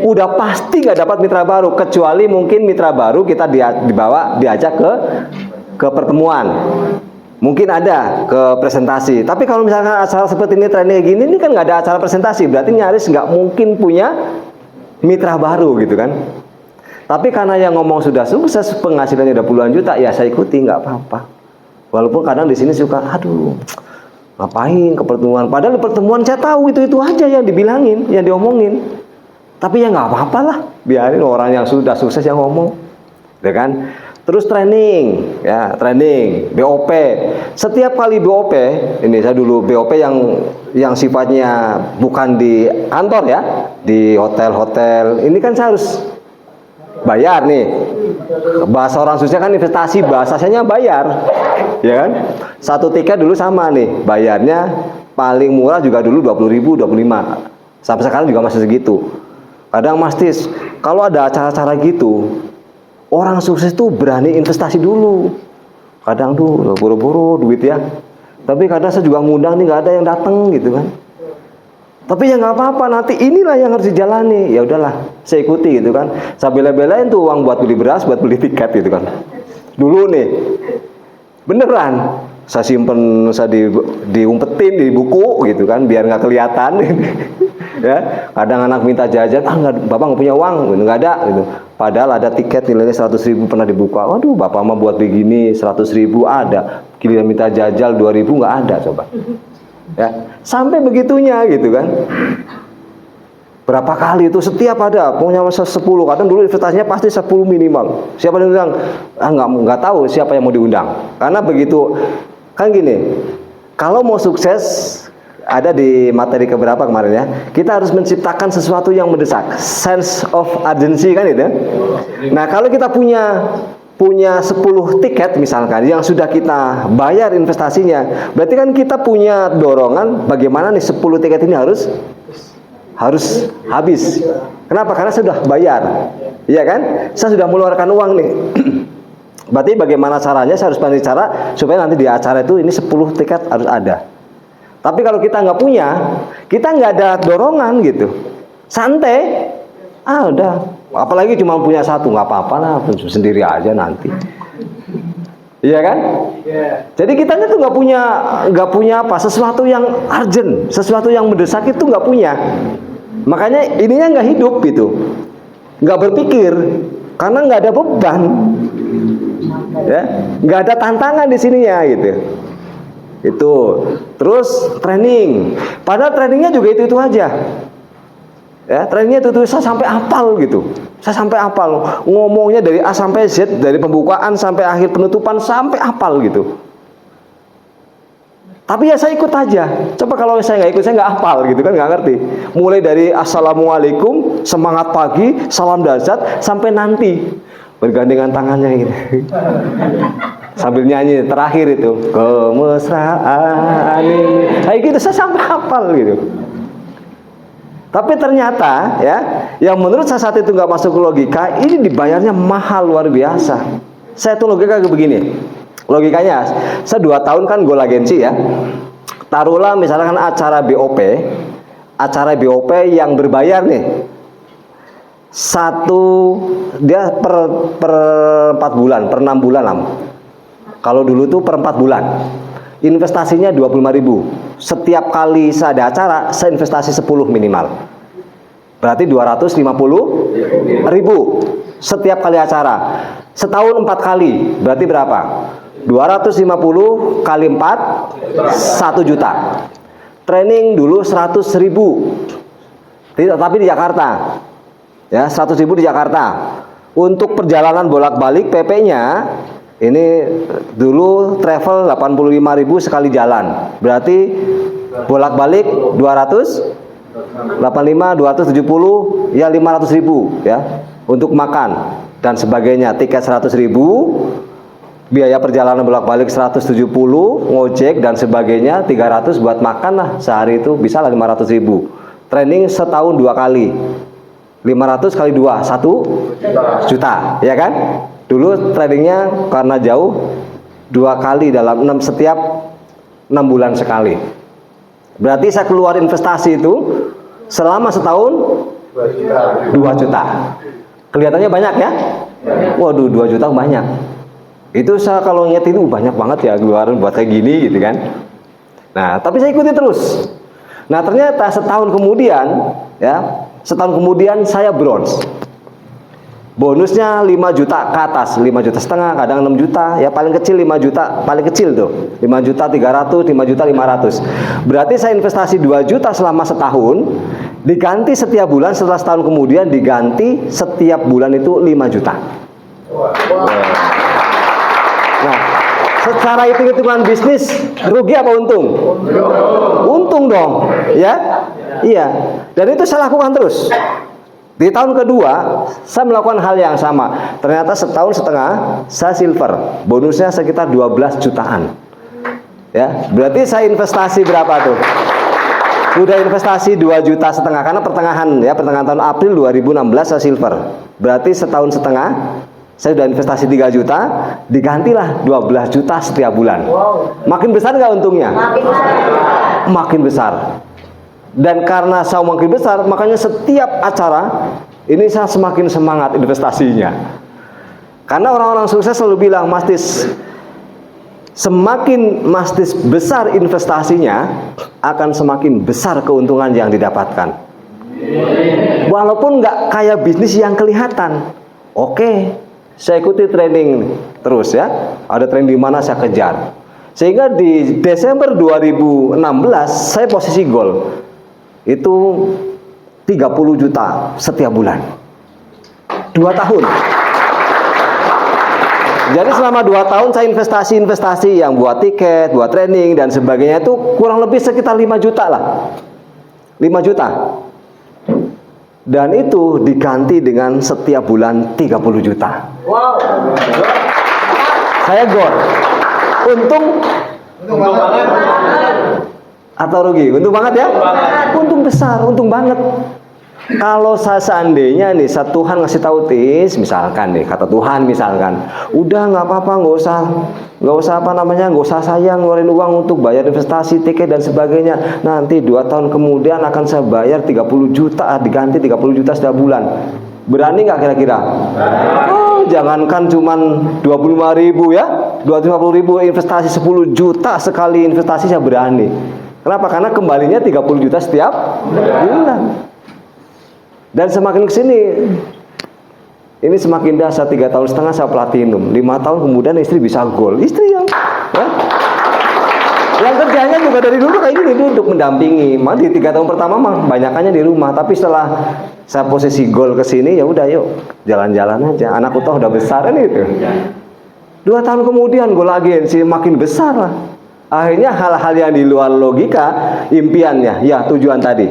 udah pasti nggak dapat mitra baru, kecuali mungkin mitra baru kita diajak ke pertemuan, mungkin ada ke presentasi. Tapi kalau misalkan acara seperti ini training gini, ini kan nggak ada acara presentasi, berarti nyaris nggak mungkin punya mitra baru gitu kan? Tapi karena yang ngomong sudah sukses, penghasilannya udah puluhan juta, ya saya ikuti nggak apa-apa. Walaupun kadang di sini suka, aduh. Ngapain ke pertemuan? Padahal di pertemuan saya tahu itu aja yang dibilangin, yang diomongin. Tapi ya nggak apa-apa lah, biarin orang yang sudah sukses yang ngomong, ya kan? Terus training, ya training, BOP. Setiap kali BOP, ini saya dulu BOP yang sifatnya bukan di kantor ya, di hotel-hotel. Ini kan saya harus bayar nih. Bahasa orang susah kan investasi, bahasanya bayar. Ya kan? Satu tiket dulu sama nih, bayarnya paling murah juga dulu 20.000, 25. Sampai sekarang juga masih segitu. Kadang Mas Tis, kalau ada acara-acara gitu, orang sukses tuh berani investasi dulu. Kadang tuh buru-buru duit ya. Tapi kadang saya juga ngundang nih nggak ada yang datang gitu kan. Tapi ya nggak apa-apa, nanti inilah yang harus dijalani. Ya udahlah, saya ikuti gitu kan. Saya bela-belain tuh uang buat beli beras, buat beli tiket gitu kan. Dulu nih, beneran saya simpen, saya diumpetin di buku gitu kan, biar nggak kelihatan. Ya, kadang anak minta jajan, bapak nggak punya uang, nggak ada gitu. Padahal ada tiket nilainya 100.000 pernah dibuka. Waduh, bapak mah buat begini 100.000 ada, giliran minta jajal 2.000 nggak ada coba. Ya, sampai begitunya gitu kan. Berapa kali itu setiap ada, punya masa 10, kadang dulu investasinya pasti 10 minimal. Siapa yang diundang? Nggak tahu siapa yang mau diundang. Karena begitu, kan gini, kalau mau sukses, ada di materi keberapa kemarin ya, kita harus menciptakan sesuatu yang mendesak, sense of urgency kan itu. Nah kalau kita punya 10 tiket misalkan yang sudah kita bayar investasinya, berarti kan kita punya dorongan bagaimana nih 10 tiket ini harus habis. Kenapa? Karena saya sudah bayar, iya kan? Saya sudah mengeluarkan uang nih. Berarti bagaimana caranya? Saya harus cari cara supaya nanti di acara itu ini 10 tiket harus ada. Tapi kalau kita nggak punya, kita nggak ada dorongan gitu, santai, udah. Apalagi cuma punya 1, nggak apa-apa lah, sendiri aja nanti. Iya kan? Jadi kitanya tuh nggak punya apa, sesuatu yang urgent, sesuatu yang mendesak itu nggak punya. Makanya ininya nggak hidup gitu, nggak berpikir, karena nggak ada beban, ya, nggak ada tantangan di sininya gitu. Itu terus training, padahal trainingnya juga itu aja. Ya, trainingnya itu saya sampai hafal gitu. Saya sampai hafal, ngomongnya dari A sampai Z, dari pembukaan sampai akhir penutupan sampai hafal gitu. Tapi ya saya ikut aja. Coba kalau saya nggak ikut, saya nggak hafal gitu kan, nggak ngerti. Mulai dari assalamualaikum, semangat pagi, salam dahsyat, sampai nanti bergandengan tangannya gitu. Sambil nyanyi terakhir itu kemesraan ini. Kayak gitu saya sampai hafal gitu. Tapi ternyata ya, yang menurut saya saat itu nggak masuk ke logika, ini dibayarnya mahal luar biasa. Saya tuh logika begini, logikanya, saya 2 tahun kan goal agensi ya. Taruhlah misalkan acara BOP yang berbayar nih, dia per 4 bulan, per 6 bulan lah. Kalau dulu tuh per 4 bulan. Investasinya 25.000. Setiap kali saya ada acara, saya investasi 10 minimal. Berarti 250.000 setiap kali acara. Setahun 4 kali, berarti berapa? 250 kali 4, 1 juta. Training dulu 100.000. Tapi di Jakarta. Ya, 100.000 di Jakarta. Untuk perjalanan bolak-balik PP-nya ini dulu travel 85.000 sekali jalan. Berarti bolak-balik 285, 270, ya 500.000 ya untuk makan dan sebagainya. Tiket 100.000, biaya perjalanan bolak-balik 170, ngojek dan sebagainya 300 buat makan lah sehari itu bisa lah 500.000. Training setahun 2 kali. 500 kali 2, 1 juta, ya kan? Dulu trainingnya karena jauh 2 kali dalam setiap 6 bulan sekali. Berarti saya keluar investasi itu selama setahun 2 juta. Kelihatannya banyak ya? Waduh, 2 juta banyak. Itu saya kalau ingat itu banyak banget ya keluaran buat kayak gini gitu kan. Nah, tapi saya ikuti terus. Nah, ternyata setahun kemudian saya bronze. Bonusnya 5 juta ke atas, 5 juta setengah, kadang 6 juta, ya paling kecil 5 juta, paling kecil tuh 5 juta 300, 5 juta 500. Berarti saya investasi 2 juta selama setahun, diganti setiap bulan, setelah setahun kemudian diganti setiap bulan itu 5 juta. Nah, secara hitung-hitungan bisnis, rugi apa untung? Untung dong, ya? Iya, dan itu saya lakukan terus. Di tahun kedua, saya melakukan hal yang sama. Ternyata setahun setengah, saya silver. Bonusnya sekitar 12 jutaan. Ya, berarti saya investasi berapa tuh? Udah investasi 2 juta setengah. Karena pertengahan tahun April 2016 saya silver. Berarti setahun setengah, saya sudah investasi 3 juta, digantilah 12 juta setiap bulan. Makin besar nggak untungnya? Makin besar. Dan karena saya makin besar, makanya setiap acara ini saya semakin semangat investasinya. Karena orang-orang sukses selalu bilang, Mas Tis, semakin Mas Tis besar investasinya, akan semakin besar keuntungan yang didapatkan. Walaupun nggak kayak bisnis yang kelihatan. Oke, saya ikuti training terus ya. Ada training di mana saya kejar. Sehingga di Desember 2016 saya posisi goal. Itu 30 juta setiap bulan 2 tahun. Jadi selama 2 tahun saya investasi yang buat tiket, buat training dan sebagainya itu kurang lebih sekitar 5 juta lah, 5 juta. Dan itu diganti dengan setiap bulan 30 juta. Wow. Saya gol. Untung banget atau rugi? Untung banget ya? Untung besar, untung banget. Kalau saya seandainya nih, Tuhan ngasih tahu Tis, misalkan nih, kata Tuhan misalkan, udah nggak apa-apa, nggak usah sayang ngeluarin uang untuk bayar investasi, tiket dan sebagainya. Nanti 2 tahun kemudian akan saya bayar 30 juta, diganti 30 juta setiap bulan. Berani nggak kira-kira? Oh, jangankan cuman 25.000 ya, 250.000 investasi 10 juta sekali investasi saya berani. Kenapa? Karena kembalinya 30 juta setiap bulan. Dan semakin kesini, ini semakin dasar. 3,5 tahun saya platinum, 5 tahun kemudian istri bisa gold. Istri yang kerjanya juga dari dulu kayak gini, duduk mendampingi. Di 3 tahun pertama mah banyakannya di rumah, tapi setelah saya posisi gold ke sini, ya udah yuk jalan-jalan aja. Anakku toh udah besar kan itu. 2 tahun kemudian gold agensi makin besar lah. Akhirnya hal-hal yang di luar logika, impiannya, ya tujuan tadi.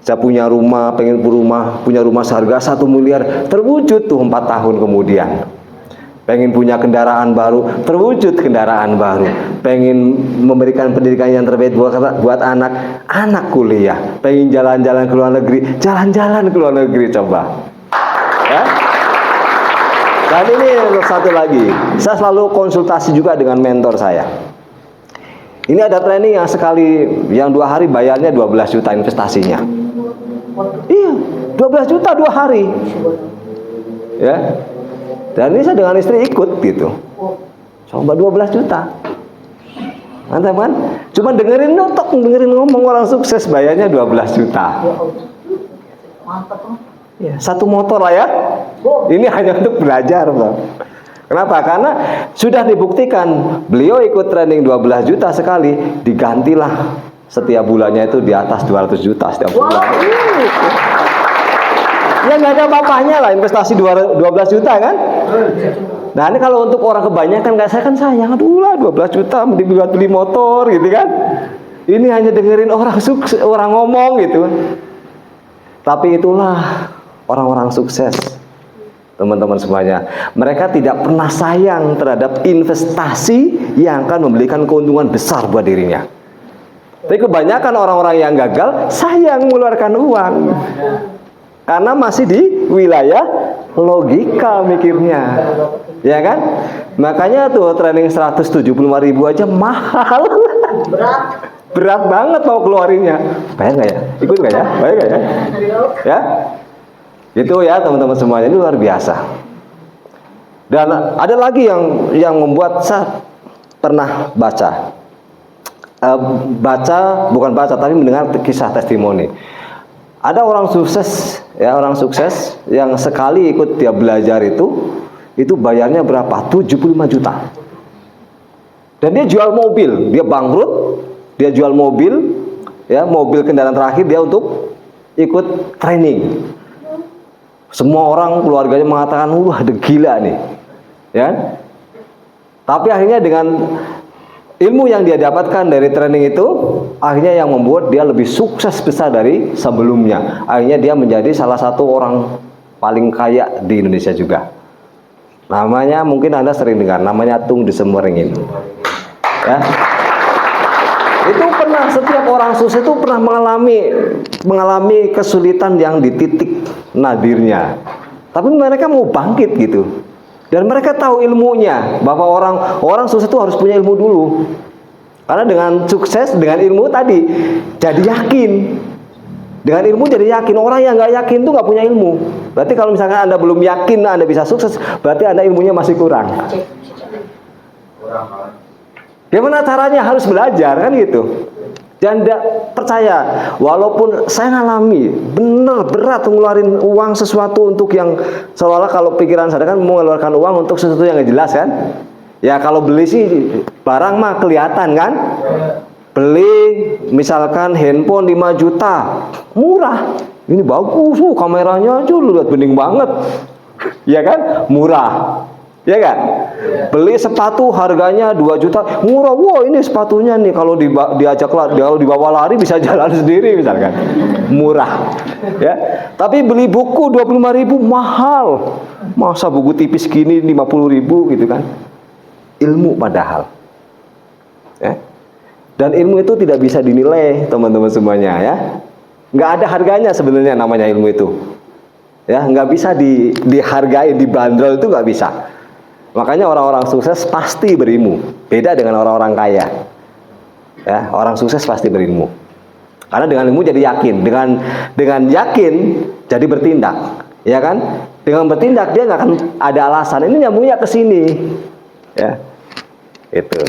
Saya punya rumah, pengen punya rumah seharga 1 miliar, terwujud tuh 4 tahun kemudian. Pengen punya kendaraan baru, terwujud kendaraan baru. Pengen memberikan pendidikan yang terbaik buat anak kuliah. Pengen jalan-jalan ke luar negeri, jalan-jalan ke luar negeri, coba. Ya? Dan ini satu lagi, saya selalu konsultasi juga dengan mentor saya. Ini ada training yang sekali, yang 2 hari bayarnya 12 juta investasinya. Iya, 12 juta 2 hari. Ya. Dan ini saya dengan istri ikut gitu. Coba 12 juta. Mantap kan? Cuma dengerin ngomong orang sukses bayarnya 12 juta. Ya, 1 motor lah ya. Ini hanya untuk belajar, Bang. Kenapa? Karena sudah dibuktikan beliau ikut training 12 juta sekali, digantilah setiap bulannya itu di atas 200 juta setiap bulan. Ya nggak ada apa-apanya lah investasi 12 juta kan. Nah ini kalau untuk orang kebanyakan kayak saya kan sayang, aduh lah 12 juta mending beli motor gitu kan. Ini hanya dengerin orang sukses, orang ngomong gitu. Tapi itulah orang-orang sukses. Teman-teman semuanya, mereka tidak pernah sayang terhadap investasi yang akan memberikan keuntungan besar buat dirinya. Tapi kebanyakan orang-orang yang gagal sayang mengeluarkan uang karena masih di wilayah logika mikirnya, ya kan? Makanya tuh training 175.000 aja mahal, berat banget mau keluarinnya. Bayar nggak ya? Ikut nggak ya? Bayar nggak ya? Ya? Itu ya teman-teman semuanya, ini luar biasa. Dan ada lagi yang membuat saya pernah bukan baca tapi mendengar kisah testimoni. Ada orang sukses yang sekali ikut dia belajar itu bayarnya berapa? 75 juta. Dan dia jual mobil, dia bangkrut, dia jual mobil, ya mobil kendaraan terakhir dia untuk ikut training. Semua orang keluarganya mengatakan, wah ada gila nih, ya. Tapi akhirnya dengan ilmu yang dia dapatkan dari training itu, akhirnya yang membuat dia lebih sukses besar dari sebelumnya. Akhirnya dia menjadi salah satu orang paling kaya di Indonesia juga. Namanya mungkin Anda sering dengar, namanya Tung Desemmeringin. Ya. Itu pernah, setiap orang sukses itu pernah mengalami kesulitan yang di titik nadirnya. Tapi mereka mau bangkit gitu. Dan mereka tahu ilmunya, bahwa orang sukses itu harus punya ilmu dulu. Karena dengan sukses, dengan ilmu tadi jadi yakin. Dengan ilmu jadi yakin. Orang yang nggak yakin itu nggak punya ilmu. Berarti kalau misalkan Anda belum yakin Anda bisa sukses, berarti Anda ilmunya masih kurang. Gimana caranya? Harus belajar kan gitu. Dan percaya, walaupun saya ngalami bener berat ngeluarin uang sesuatu untuk yang seolah-olah kalau pikiran saya kan mau mengeluarkan uang untuk sesuatu yang nggak jelas kan. Ya kalau beli sih barang mah kelihatan kan. Beli misalkan handphone 5 juta, murah. Ini bagus, kameranya aja lu lihat bening banget. Ya kan? Murah. Ya kan? Beli sepatu harganya 2 juta, murah. Wah, ini sepatunya nih kalau dibawa lari bisa jalan sendiri misalkan. Murah. Ya. Tapi beli buku 25.000 mahal. Masa buku tipis gini 50.000 gitu kan. Ilmu padahal. Ya. Dan ilmu itu tidak bisa dinilai, teman-teman semuanya ya. Nggak ada harganya sebenarnya namanya ilmu itu. Ya, nggak bisa dihargai, dibanderol itu nggak bisa. Makanya orang-orang sukses pasti berilmu. Beda dengan orang-orang kaya. Ya, orang sukses pasti berilmu. Karena dengan ilmu jadi yakin. Dengan yakin jadi bertindak. ya kan? Dengan bertindak dia nggak akan ada alasan. Ini nyambungnya ke sini, ya, itu.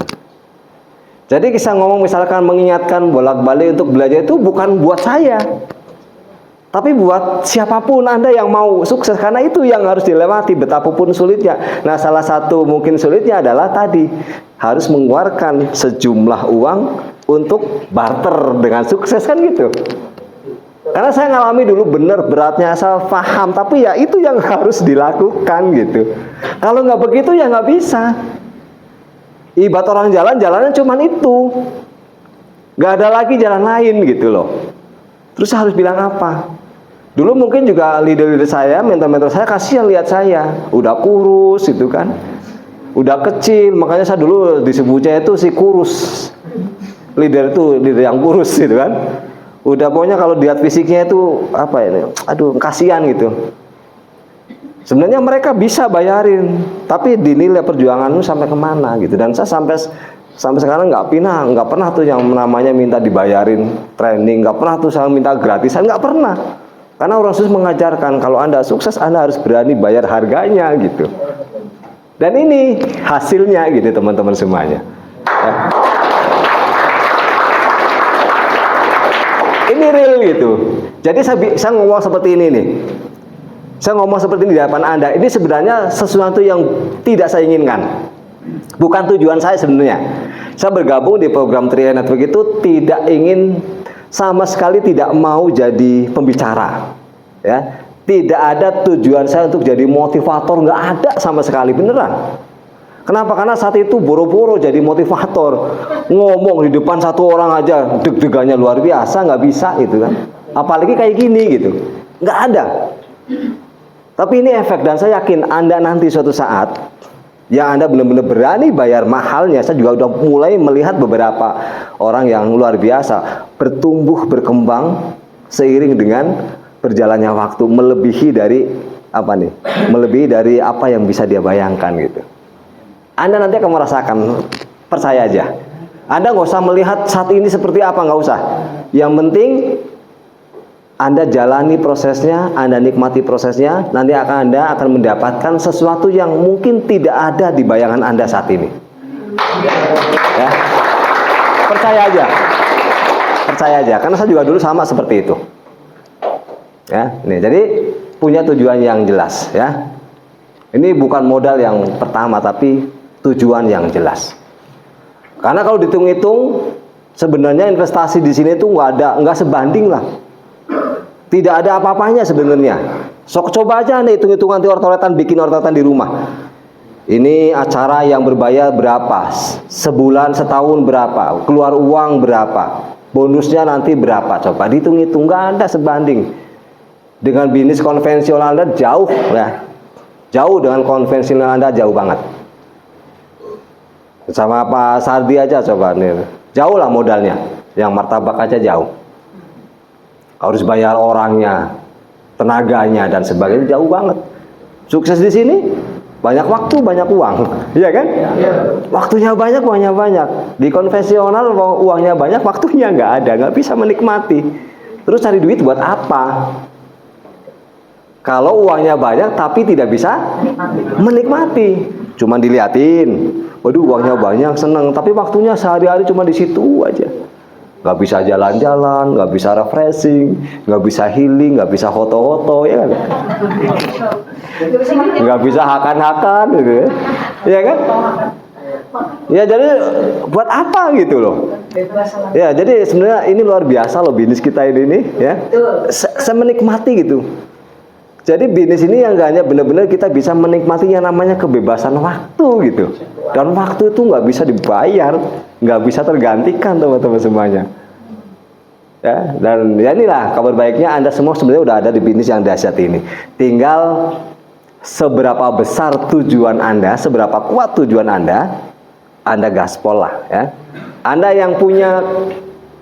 Jadi kita ngomong misalkan mengingatkan bolak-balik untuk belajar itu bukan buat saya, tapi buat siapapun Anda yang mau sukses, karena itu yang harus dilewati betapapun sulitnya. Nah, salah satu mungkin sulitnya adalah tadi harus mengeluarkan sejumlah uang untuk barter dengan sukses, kan gitu. Karena saya ngalami dulu bener beratnya asal paham, tapi ya itu yang harus dilakukan gitu. Kalau nggak begitu ya nggak bisa. Ibarat orang jalan, jalannya cuman itu, nggak ada lagi jalan lain gitu loh. Terus saya harus bilang apa? Dulu mungkin juga leader-leader saya, mentor-mentor saya kasihan lihat saya udah kurus gitu kan, udah kecil, makanya saya dulu disebutnya itu si kurus. Leader itu leader yang kurus gitu kan. Udah pokoknya kalau lihat fisiknya itu apa ini, aduh kasihan gitu. Sebenarnya mereka bisa bayarin, tapi dinilai perjuanganmu sampai kemana gitu. Dan saya sampai sekarang nggak pernah tuh yang namanya minta dibayarin training, nggak pernah tuh saya minta gratisan, nggak pernah. Karena orang sukses mengajarkan kalau Anda sukses Anda harus berani bayar harganya gitu. Dan ini hasilnya gitu teman-teman semuanya. Ya. Ini real gitu. Jadi saya ngomong seperti ini nih. Saya ngomong seperti ini di hadapan Anda. Ini sebenarnya sesuatu yang tidak saya inginkan. Bukan tujuan saya sebenarnya. Saya bergabung di program 3i Network itu tidak ingin, sama sekali tidak mau jadi pembicara. Ya, tidak ada tujuan saya untuk jadi motivator, nggak ada sama sekali, beneran. Kenapa? Karena saat itu boro-boro jadi motivator, ngomong di depan satu orang aja deg-degannya luar biasa, nggak bisa gitu kan. Apalagi kayak gini gitu, nggak ada. Tapi ini efek, dan saya yakin Anda nanti suatu saat yang Anda benar-benar berani bayar mahalnya. Saya juga udah mulai melihat beberapa orang yang luar biasa bertumbuh berkembang seiring dengan berjalannya waktu, melebihi dari apa nih? Melebihi dari apa yang bisa dia bayangkan gitu. Anda nanti akan merasakan, percaya aja. Anda nggak usah melihat saat ini seperti apa, nggak usah. Yang penting Anda jalani prosesnya, Anda nikmati prosesnya, nanti Anda akan mendapatkan sesuatu yang mungkin tidak ada di bayangan Anda saat ini. Ya. Percaya aja, karena saya juga dulu sama seperti itu. Ya, nih, jadi punya tujuan yang jelas, ya. Ini bukan modal yang pertama, tapi tujuan yang jelas. Karena kalau dihitung-hitung, sebenarnya investasi di sini itu nggak sebanding lah. Tidak ada apa-apanya sebenarnya. Sok coba aja nih hitung-hitungan ortoretan, bikin ortoretan di rumah. Ini acara yang berbayar berapa? Sebulan, setahun berapa? Keluar uang berapa? Bonusnya nanti berapa? Coba dihitung-hitung, nggak ada sebanding. Dengan bisnis konvensional Anda jauh ya. Jauh dengan konvensional Anda, jauh banget. Sama Pak Sardi aja coba nih. Jauh lah modalnya. Yang martabak aja jauh. Harus bayar orangnya, tenaganya dan sebagainya, jauh banget. Sukses di sini banyak waktu, banyak uang, iya kan? Ya. Waktunya banyak, uangnya banyak. Di konvensional uangnya banyak, waktunya nggak ada, nggak bisa menikmati. Terus cari duit buat apa? Kalau uangnya banyak tapi tidak bisa menikmati, cuma diliatin. Waduh, uangnya banyak, seneng, tapi waktunya sehari-hari cuma di situ aja. Nggak bisa jalan-jalan, nggak bisa refreshing, nggak bisa healing, nggak bisa foto-foto, ya kan? Nggak bisa hakan-hakan, gitu ya, ya kan? Ya jadi buat apa gitu loh? Ya jadi sebenarnya ini luar biasa loh bisnis kita ini, ya. Saya menikmati gitu. Jadi bisnis ini yang nggak hanya benar-benar kita bisa menikmati yang namanya kebebasan waktu gitu. Dan waktu itu nggak bisa dibayar, nggak bisa tergantikan teman-teman semuanya. Ya, dan ya inilah kabar baiknya, Anda semua sebenarnya udah ada di bisnis yang dahsyat ini. Tinggal seberapa besar tujuan Anda, seberapa kuat tujuan Anda gaspol lah ya. Anda yang punya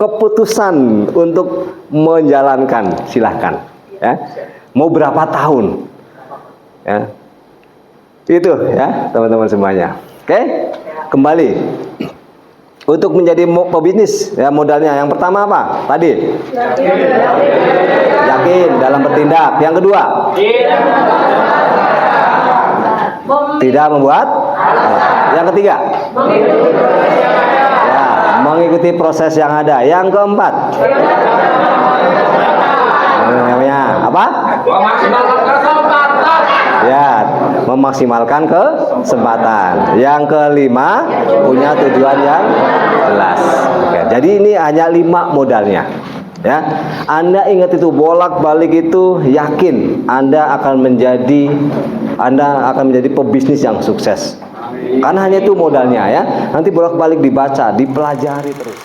keputusan untuk menjalankan, silahkan ya. Mau berapa tahun ya. Itu ya teman-teman semuanya. Oke, kembali. untuk menjadi pebisnis ya modalnya. Yang pertama apa? Tadi yakin dalam bertindak. Yang kedua tidak membuat. Yang ketiga ya, mengikuti proses yang ada. Yang keempat namanya apa? Memaksimalkan kesempatan. Ya, memaksimalkan kesempatan. Yang kelima, punya tujuan yang jelas. Oke, jadi ini hanya 5 modalnya. Ya, Anda ingat itu, bolak-balik itu, yakin Anda akan menjadi pebisnis yang sukses. Karena hanya itu modalnya ya. Nanti bolak-balik dibaca, dipelajari terus.